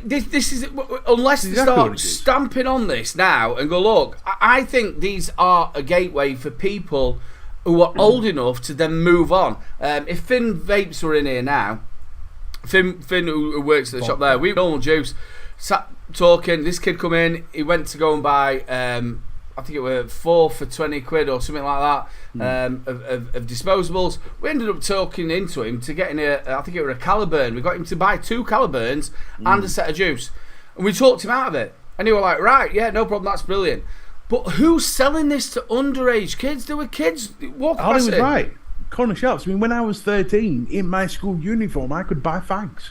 This is unless they start stamping on this now and go, look, I think these are a gateway for people who are old enough to then move on. If Finn Vapes were in here now, Finn who works at the shop there, we normal juice, sat talking. This kid come in, he went to go and buy I think it were 4 for 20 quid or something like that of disposables. We ended up talking into him to getting I think it were a Caliburn. We got him to buy 2 Caliburns and a set of juice, and we talked him out of it. And he was like, right, yeah, no problem, that's brilliant. But who's selling this to underage kids? There were kids walking past it. Right. Corner shops. I mean, when I was 13, in my school uniform, I could buy fags.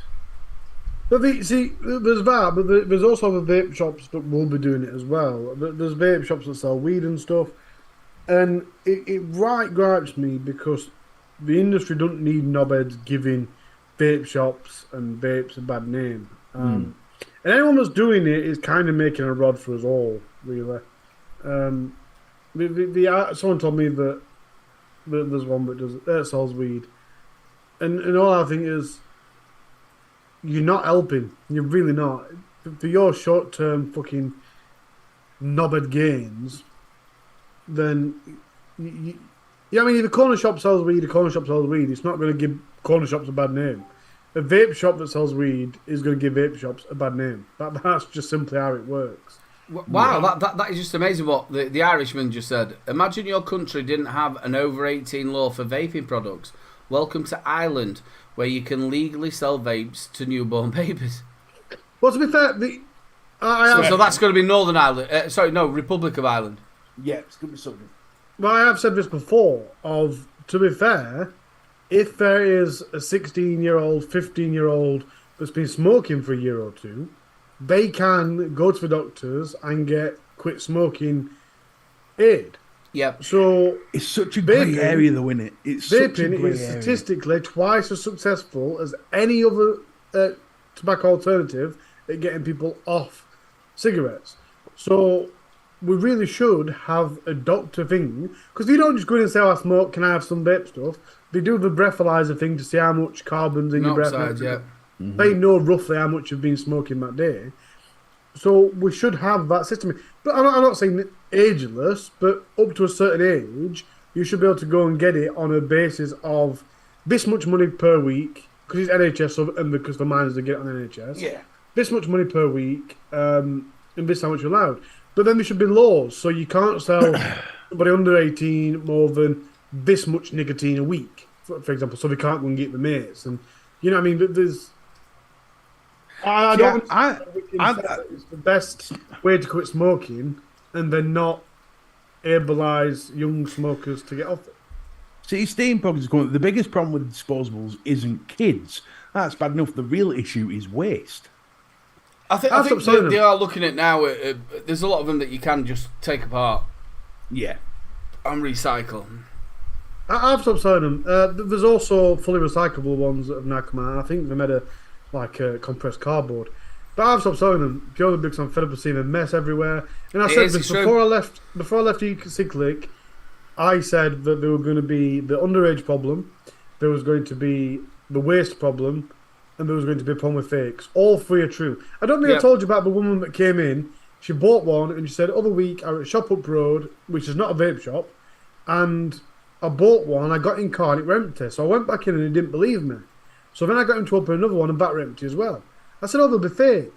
But there's that, but there's also the vape shops that will be doing it as well. There's vape shops that sell weed and stuff, and it gripes me because the industry doesn't need knobheads giving vape shops and vapes a bad name. And anyone that's doing it is kind of making a rod for us all, really. Someone told me that there's one that sells weed, and all I think is, you're not helping. You're really not. For your short-term fucking knobhead gains, then I mean, if a corner shop sells weed, it's not going to give corner shops a bad name. A vape shop that sells weed is going to give vape shops a bad name. That's just simply how it works. Wow, that is just amazing what the Irishman just said. Imagine your country didn't have an over 18 law for vaping products. Welcome to Ireland, where you can legally sell vapes to newborn babies. Well, to be fair, so that's going to be Northern Ireland. Republic of Ireland. Yeah, it's going to be something. Well, I have said this before, to be fair, if there is a 16-year-old, 15-year-old that's been smoking for a year or two, they can go to the doctors and get quit smoking aid. Yep. So it's such a grey area, though, isn't it? Vaping is statistically twice as successful as any other tobacco alternative at getting people off cigarettes. So we really should have a doctor thing, because if you don't just go in and say, "I smoke, can I have some vape stuff?" They do the breathalyzer thing to see how much carbon's in your breath. Yeah. They know roughly how much you've been smoking that day. So we should have that system. But I'm not saying ageless, but up to a certain age, you should be able to go and get it on a basis of this much money per week, because it's NHS and because the minors that get it on NHS. Yeah. This much money per week, and this how much you're allowed. But then there should be laws, so you can't sell somebody under 18 more than this much nicotine a week, for example, so they can't go and get the mates. And you know what I mean? There's... I don't it's the best way to quit smoking and then not ableize young smokers to get off it. See, steampunk is going. The biggest problem with disposables isn't kids. That's bad enough. The real issue is waste. I think they are looking at now. There's a lot of them that you can just take apart. Yeah. And recycle. I've stopped selling them. There's also fully recyclable ones that have now come out. I think they made a compressed cardboard. But I've stopped selling them purely because I'm fed up of seeing a mess everywhere. And I said this before I left E-Cyclic, I said that there were going to be the underage problem, there was going to be the waste problem, and there was going to be a problem with fakes. All three are true. I don't think I told you about the woman that came in. She bought one and she said, other week I was at Shop Up Road, which is not a vape shop, and I bought one, I got in car and it were empty. So I went back in and he didn't believe me. So then I got him to open another one and that were empty as well. I said, oh, they'll be fake.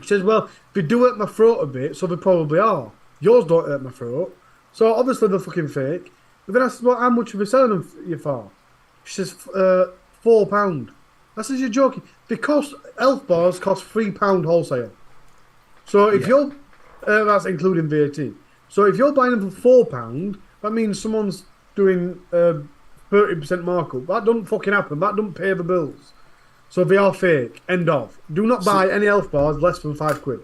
She says, well, they do hurt my throat a bit, so they probably are. Yours don't hurt my throat. So obviously they're fucking fake. But then I said, well, how much are we selling them you for? She says, £4. I said, you're joking. Elf bars cost £3 wholesale. So if you're, that's including VAT. So if you're buying them for £4, that means someone's doing 30% markup. That doesn't fucking happen. That doesn't pay the bills. So they are fake. End of. Do not buy any elf bars less than £5.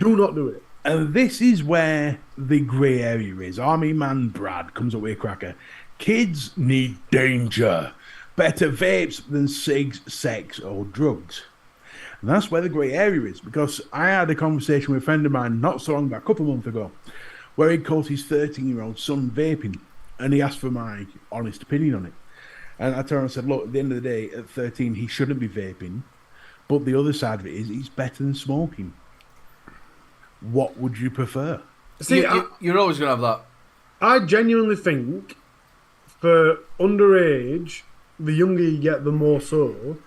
Do not do it. And this is where the grey area is. Army man Brad comes up with a cracker. Kids need danger. Better vapes than cigs, sex, or drugs. And that's where the grey area is, because I had a conversation with a friend of mine not so long ago, a couple of months ago, where he caught his 13-year-old son vaping, and he asked for my honest opinion on it. And I told him, I said, look, at the end of the day, at 13, he shouldn't be vaping, but the other side of it is he's better than smoking. What would you prefer? See, you're always going to have that. I genuinely think for underage, the younger you get, the more so,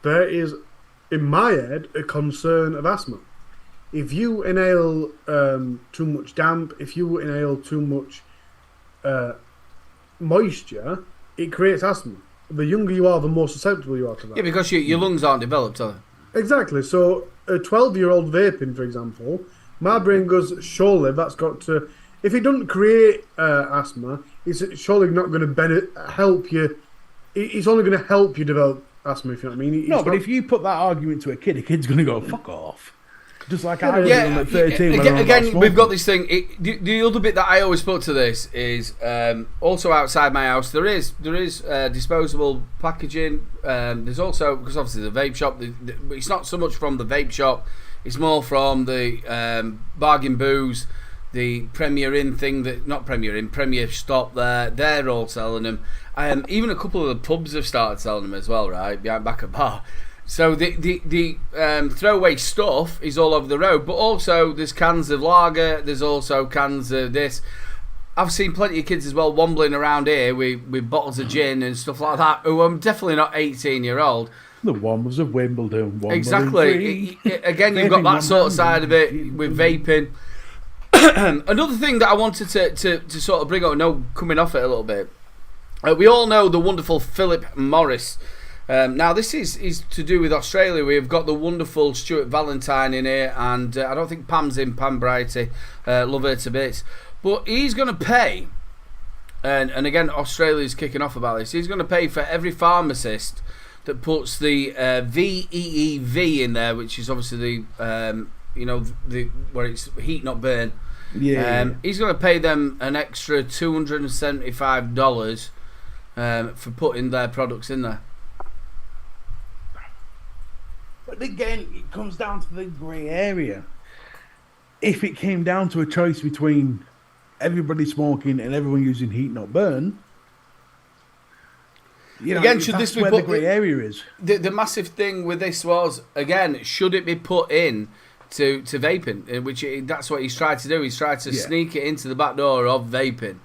there is, in my head, a concern of asthma. If you inhale too much damp, if you inhale too much moisture, it creates asthma. The younger you are, the more susceptible you are to that. Yeah, because your lungs aren't developed, are they? Exactly. So a 12-year-old vaping, for example, my brain goes, surely that's got to... If it doesn't create asthma, it's surely not going to help you. It's only going to help you develop asthma, if you know what I mean. No, but if you put that argument to a kid's going to go, fuck off. Just like I was at 13. Again, we've got this thing. The other bit that I always put to this is also outside my house. There is disposable packaging. There's also, because obviously the vape shop. It's not so much from the vape shop. It's more from the bargain booze, the Premier Inn thing. Premier Stop. They're all selling them. Even a couple of the pubs have started selling them as well, right behind back of bar. So the throwaway stuff is all over the road, but also there's cans of lager, there's also cans of this. I've seen plenty of kids as well wombling around here with bottles of gin and stuff like that, who are definitely not 18-year-old. The Wombers of Wimbledon. Exactly. Again, you've got that sort of side of it with vaping. Another thing that I wanted to sort of bring up, coming off it a little bit. We all know the wonderful Philip Morris. Now this is to do with Australia. We've got the wonderful Stuart Valentine in here, and I don't think Pam's in. Pam Brighty, love her to bits. But he's going to pay, and again Australia's kicking off about this. He's going to pay for every pharmacist that puts the VEEV in there, which is obviously the where it's heat not burn. Yeah. He's going to pay them an extra $275 for putting their products in there. But again, it comes down to the grey area. If it came down to a choice between everybody smoking and everyone using heat not burn, You know, Again, should that's this be where put? the grey area is? The massive thing with this was, again, should it be put in to vaping? Which that's what he's tried to do. He's tried to sneak it into the back door of vaping.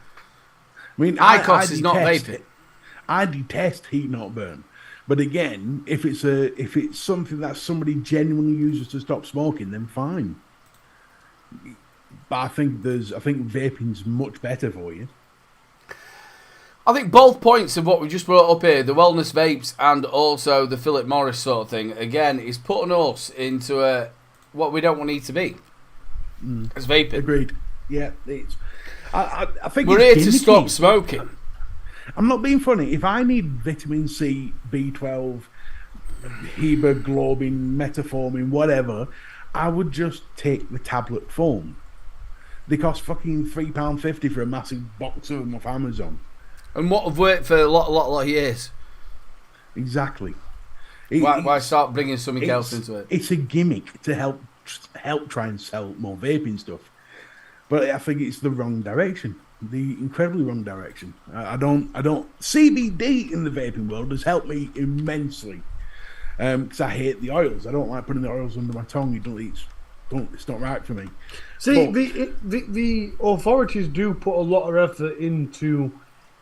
I mean, IQOS is not detest vaping. I detest heat not burn, but again, if it's something that somebody genuinely uses to stop smoking, then fine. But I think vaping's much better for you. I think both points of what we just brought up here, the wellness vapes and also the Philip Morris sort of thing, again, is putting us into what we don't want it to be as vaping. Agreed. Yeah, it's. I think we're it's here to gimmicky. stop smoking. I'm not being funny. If I need vitamin C, B12, hemoglobin, metformin, whatever, I would just take the tablet form. They cost fucking £3.50 for a massive box of them off Amazon. And what have worked for a lot of years. Exactly. Why start bringing something else into it? It's a gimmick to help try and sell more vaping stuff. But I think it's the wrong direction. The incredibly wrong direction. I don't. CBD in the vaping world has helped me immensely. Because I hate the oils. I don't like putting the oils under my tongue. It's not right for me. See, But- the authorities do put a lot of effort into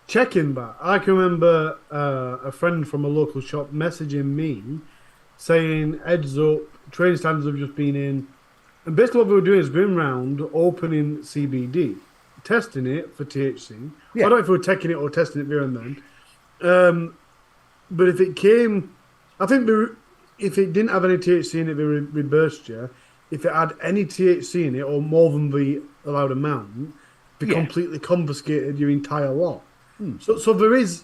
checking that. I can remember a friend from a local shop messaging me saying, "Heads up, train standards have just been in." And basically what we were doing is going around opening CBD, testing it for THC. Yeah. I don't know if we were taking it or testing it there and then. But if it came, I think if it didn't have any THC in it, they reversed you. If it had any THC in it or more than the allowed amount, they completely confiscated your entire lot. So there is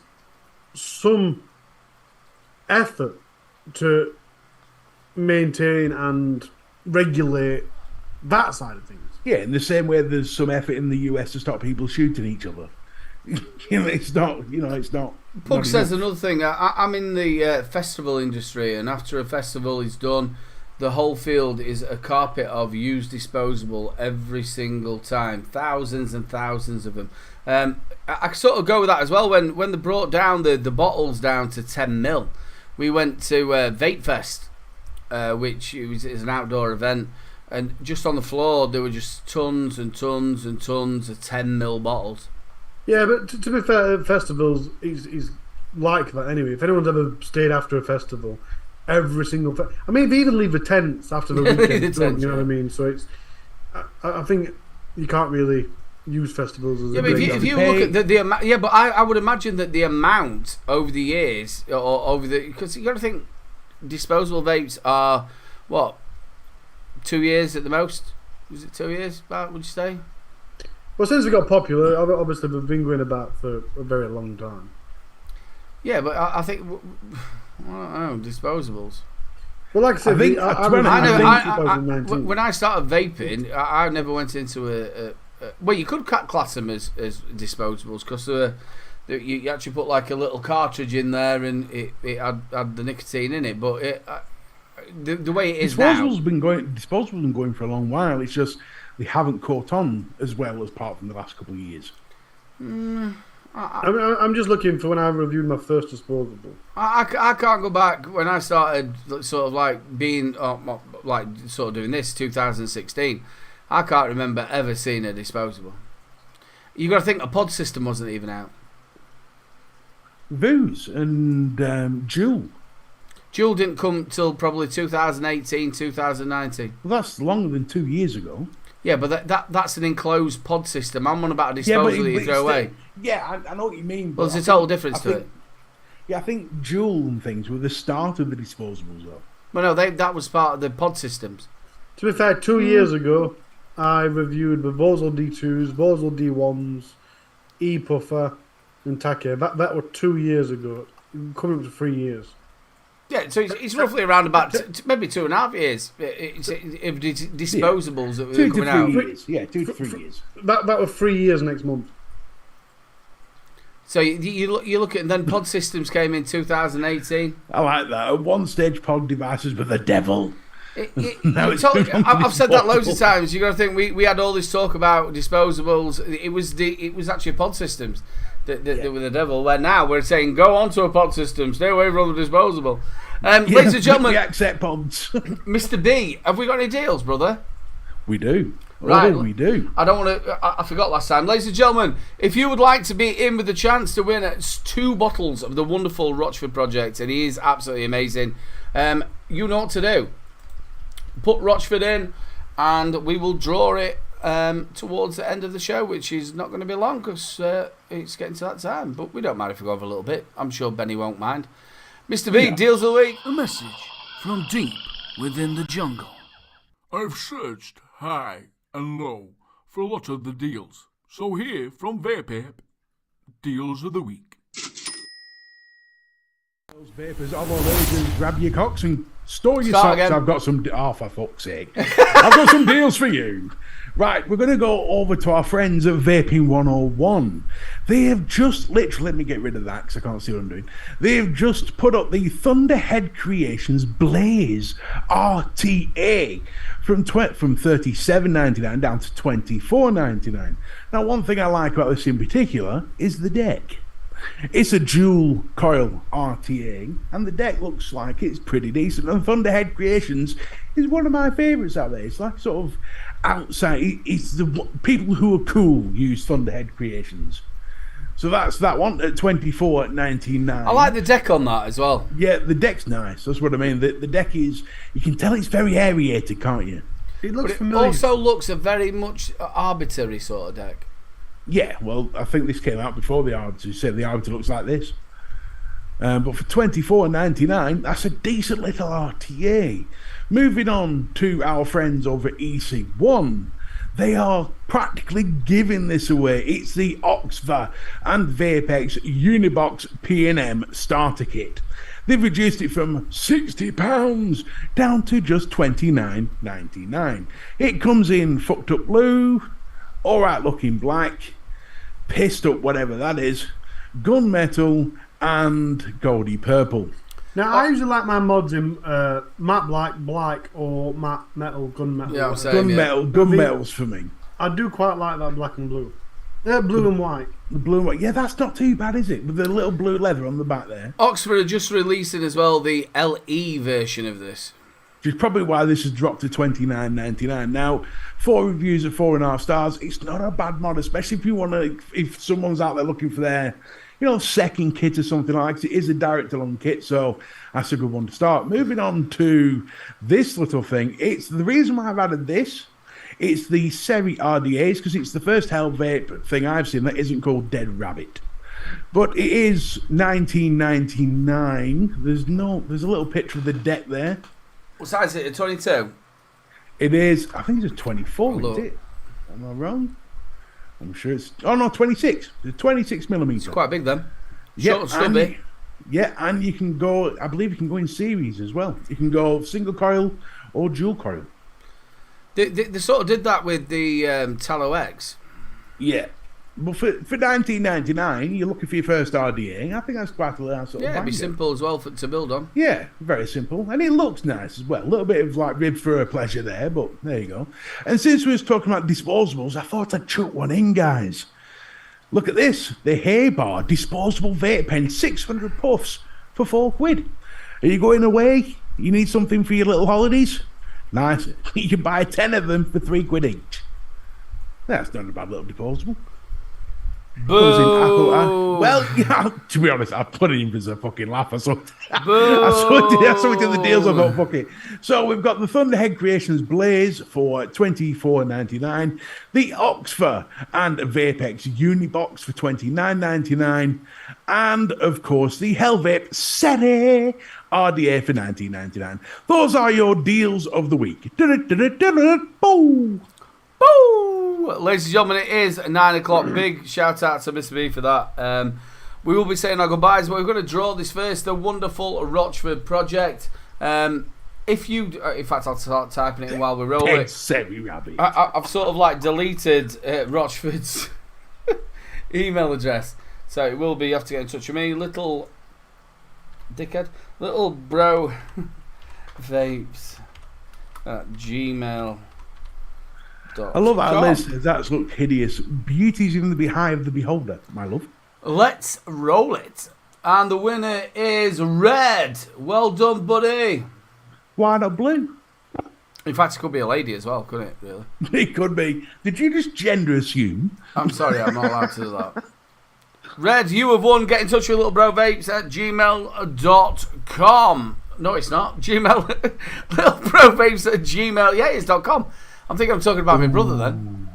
some effort to maintain and regulate that side of things. Yeah, in the same way there's some effort in the US to stop people shooting each other. It's not. Pug says another thing. I'm in the festival industry, and after a festival is done, the whole field is a carpet of used disposable every single time. Thousands and thousands of them. I sort of go with that as well. When they brought down the bottles down to 10 mil, we went to Vape Fest, which is an outdoor event, and just on the floor there were just tons and tons and tons of 10 mil bottles. Yeah, but to be fair, festivals is like that anyway. If anyone's ever stayed after a festival, every single I mean, they even leave the tents after the weekend. You know what I mean? So it's. I think you can't really use festivals as a but if you look at the amount, but I would imagine that the amount over the years, or because you got to think, disposable vapes are what, 2 years at the most? Was it 2 years? About, would you say? Well, since it got popular, obviously they've been going about for a very long time. Yeah, but I think I don't know, disposables. Well, like I said, when I started vaping, I never went into a well, you could class them as disposables because you actually put like a little cartridge in there and it had the nicotine in it. But the way it is disposables have been going for a long while. It's just they haven't caught on as well as apart from the last couple of years. I'm just looking for when I reviewed my first disposable. I can't go back when I started sort of like being like sort of doing this 2016. I can't remember ever seeing a disposable. You got to think a pod system wasn't even out. Vooz and Juul. Juul didn't come till probably 2018, 2019. Well, that's longer than 2 years ago. Yeah, but that's an enclosed pod system. I'm on about a disposable that you throw away. Yeah, I know what you mean. Well, there's a total difference to it. Yeah, I think Juul and things were the start of the disposables, though. Well, no, that was part of the pod systems. To be fair, 2 years ago, I reviewed the Vosel D2s, Vosel D1s, E-Puffer, and Take. That were 2 years ago, coming up to 3 years. Yeah, so it's roughly around about maybe 2.5 years. It's disposables that were coming out. 2 to 3 years. Yeah, 2 to 3 years. That were 3 years next month. So you look at, and then pod systems came in 2018. I like that. At one stage, pod devices were the devil. I've said that loads of times. You got to think we had all this talk about disposables. It was actually pod systems. with the devil. Where now we're saying go onto a pod system, stay away from the disposable. Ladies and gentlemen, we accept pods. Mr. B, have we got any deals, brother? We do. Right, we do. I don't want to. I forgot last time, ladies and gentlemen. If you would like to be in with the chance to win 2 bottles of the wonderful Rochford Project, and he is absolutely amazing. You know what to do. Put Rochford in, and we will draw it towards the end of the show, which is not going to be long because it's getting to that time. But we don't mind if we go over a little bit. I'm sure Benny won't mind. Mr. B, deals of the week. A message from deep within the jungle. I've searched high and low for a lot of the deals. So here from Vape, deals of the week. Those vapors, all those is grab your cocks and store your Start socks. again. I've got some. Oh, for fuck's sake! I've got some deals for you. Right, we're going to go over to our friends at Vaping 101. They have just literally, let me get rid of that because I can't see what I'm doing. They have just put up the Thunderhead Creations Blaze RTA from $37.99 down to $24.99. Now, one thing I like about this in particular is the deck. It's a dual coil RTA, and the deck looks like it's pretty decent. And Thunderhead Creations is one of my favourites out there. It's like sort of outside. It's the people who are cool use Thunderhead Creations. So that's that one at $24.99. I like the deck on that as well. Yeah, the deck's nice. That's what I mean. The deck is. You can tell it's very aerated, can't you? It looks But it familiar. also looks a very much arbitrary sort of deck. Yeah, well, I think this came out before the Arbiter. You said the Arbiter looks like this. But for $24.99, that's a decent little RTA. Moving on to our friends over at EC1. They are practically giving this away. It's the Oxva and Vapex Unibox P&M starter kit. They've reduced it from £60 down to just $29.99. It comes in fucked up blue, alright looking black, pissed up whatever that is, gunmetal, and goldy purple. Now, I usually like my mods in matte black, or matte metal, gunmetal. Yeah, I'm saying, Gunmetal's for me. I do quite like that black and blue. Blue and white. The blue and white, yeah, that's not too bad, is it? With the little blue leather on the back there. Oxford are just releasing as well the LE version of this. Which is probably why this has dropped to $29.99. Now, 4 reviews of 4.5 stars. It's not a bad mod, especially if you want to. If someone's out there looking for their, second kit or something like that. It is a direct-along kit, so that's a good one to start. Moving on to this little thing. It's the reason why I've added this. It's the Seri RDAs because it's the first Hell Vape thing I've seen that isn't called Dead Rabbit. But it is $19.99. There's a little picture of the deck there. What size is it? A 22? It is, I think it's a 24, Look. is it? Am I wrong? I'm sure it's, 26. It's 26 millimeter. It's quite big then. Yeah, Short and stubby. Yeah, and you can go, I believe you can go in series as well. You can go single coil or dual coil. They sort of did that with the Tallow X. Yeah. But for $19.99, you're looking for your first RDA. I think that's quite a nice sort of Yeah, it'd be banger. simple as well to build on. Yeah, very simple. And it looks nice as well. A little bit of like rib for a pleasure there, but there you go. And since we was talking about disposables, I thought I'd chuck one in, guys. Look at this. The Hay Bar disposable vape pen, 600 puffs for £4. Are you going away? You need something for your little holidays? Nice. You can buy 10 of them for £3 each. That's not a bad little disposable. Boo! Well, yeah, to be honest, I put it in as a fucking laugh. I saw it in the deals. I thought, fuck it. So we've got the Thunderhead Creations Blaze for $24.99, the Oxford and Vapex Unibox for $29.99, and of course the Hellvape Seri RDA for $19.99. Those are your deals of the week. Boom! Boo! Ladies and gentlemen, it is 9 o'clock. Big shout out to Mr. B for that. We will be saying our goodbyes, but we're going to draw this first, the wonderful Rochford project. If you, in fact, I'll start typing it in while we roll it. I've sort of like deleted Rochford's email address, so it will be. You have to get in touch with me, little dickhead, little bro vapes at gmail. I love how Liz says that looks hideous. Beauty's in the eye of the beholder, my love. Let's roll it. And the winner is Red. Well done, buddy. Why not blue? In fact, it could be a lady as well, couldn't it, really? It could be. Did you just gender assume? I'm sorry, I'm not allowed to do that. Red, you have won. Get in touch with littlebrovapes at gmail.com. No, it's not. Gmail. littlebrovapes at gmail. Yeah, it's .com. I'm thinking I'm talking about my brother then.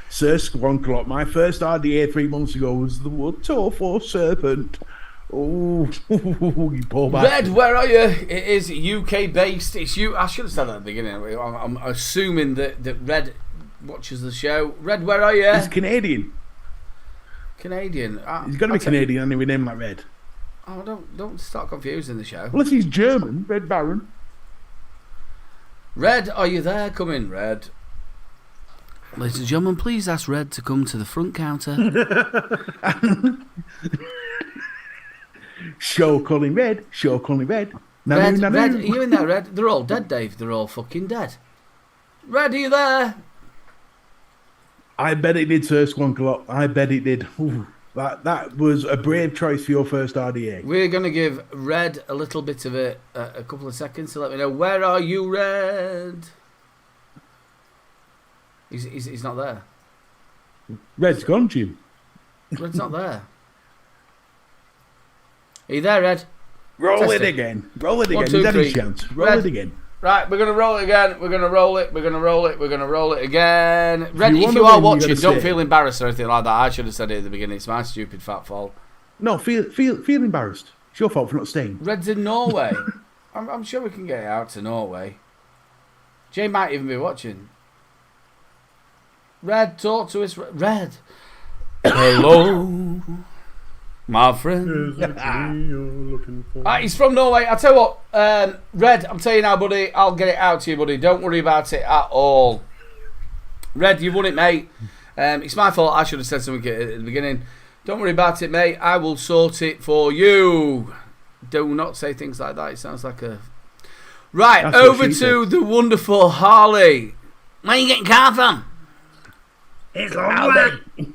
Sir Squonklot, my first RDA 3 months ago was the wood for serpent. Oh, you poor bastard. Red, where are you? It is UK based. It's you. I should have said that at the beginning. I'm assuming that Red watches the show. Red, where are you? He's Canadian. Canadian. He's got to be Canadian and we name him like Red. Oh, don't start confusing the show. Unless he's German, Red Baron. Red, are you there? Come in, Red. Ladies and gentlemen, please ask Red to come to the front counter. Show calling Red. Show calling Red. Red, are you in there, Red? They're all dead, Dave. They're all fucking dead. Red, are you there? I bet it did, Sir Squonklot. I bet it did. Ooh, that was a brave choice for your first RDA. We're going to give Red a little bit of a couple of seconds to let me know. Where are you, Red? He's not there. Red's gone, Jim. Red's not there. Are you there, Red? Roll it again. Roll it again. 1, 2, He's had his 3. chance. Roll Red. it again. Right, we're going to roll it again. We're going to roll it. We're going to roll it. We're going to roll it again. Red, if wanna you are win, you watching, gotta don't say feel it. embarrassed or anything like that. I should have said it at the beginning. It's my stupid fat fault. No, feel embarrassed. It's your fault for not staying. Red's in Norway. I'm sure we can get it out to Norway. Jay might even be watching. Red, talk to us. Red. Hello, my friend. He's from Norway. I tell you what, Red, I'm telling you now, buddy, I'll get it out to you, buddy. Don't worry about it at all. Red, you won it, mate. It's my fault. I should have said something at the beginning. Don't worry about it, mate. I will sort it for you. Do not say things like that. It sounds like a... Right, That's what over she to said. the wonderful Harley. Where are you getting car from? It's lovely.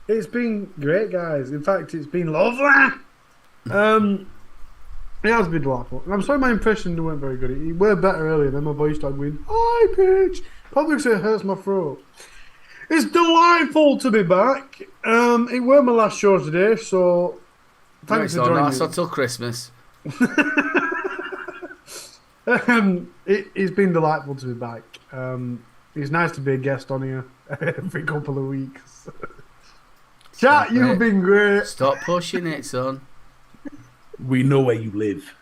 It's been great, guys. In fact, it's been lovely. It has been delightful. And I'm sorry my impression weren't very good. It were better earlier, then my voice started going, high pitch. Probably because it hurts my throat. It's delightful to be back. It were my last show today, so thanks for joining It's me. not till Christmas. It's been delightful to be back. It's nice to be a guest on here every couple of weeks. Chat, you've been great. Stop pushing it, son. We know where you live.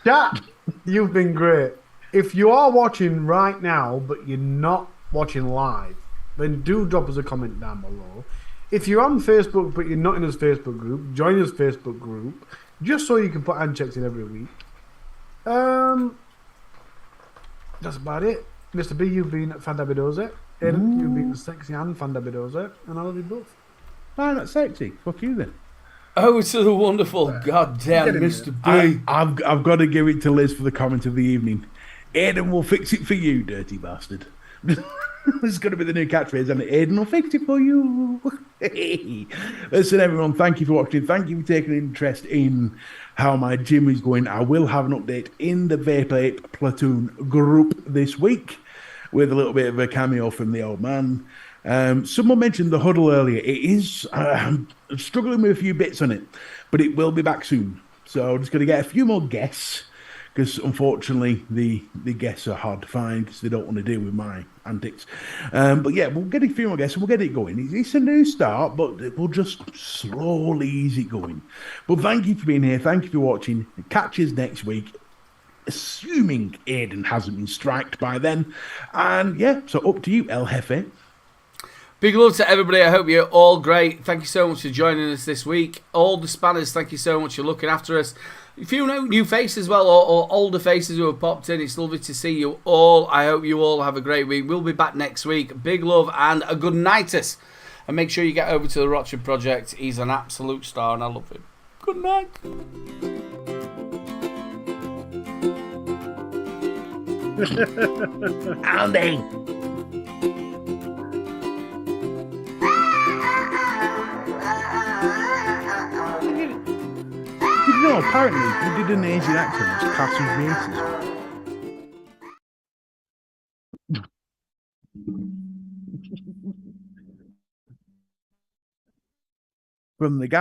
Chat, you've been great. If you are watching right now, but you're not watching live, then do drop us a comment down below. If you're on Facebook, but you're not in his Facebook group, join his Facebook group, just so you can put hand checks in every week. That's about it. Mr. B, you've been Fandabidoze. Aiden, you've been sexy and Fandabidoze. And I love you both. Why not sexy? Fuck you then. Over to the wonderful goddamn Get in Mr. B. I've got to give it to Liz for the comment of the evening. Aiden will fix it for you, dirty bastard. This is going to be the new catchphrase, and Aiden will fix it for you. Hey. Listen, everyone, thank you for watching. Thank you for taking interest in how my gym is going. I will have an update in the Vape Platoon group this week with a little bit of a cameo from the old man. Someone mentioned the huddle earlier. It is, I'm struggling with a few bits on it, but it will be back soon. So I'm just going to get a few more guests, because unfortunately the guests are hard to find because they don't want to deal with my antics. But yeah, we'll get a few more guests and we'll get it going. It's a new start, but we'll just slowly ease it going. But thank you for being here. Thank you for watching. Catch us next week, assuming Aiden hasn't been striked by then. And yeah, so up to you, El Jefe. Big love to everybody. I hope you're all great. Thank you so much for joining us this week. All the spanners, thank you so much for looking after us. If you know new faces as well, or older faces who have popped in, it's lovely to see you all. I hope you all have a great week. We'll be back next week. Big love and a good nightus. And make sure you get over to the Rochford Project. He's an absolute star and I love him. Good night. Andy. No, apparently he did an Asian accent was classed as racist. From the guy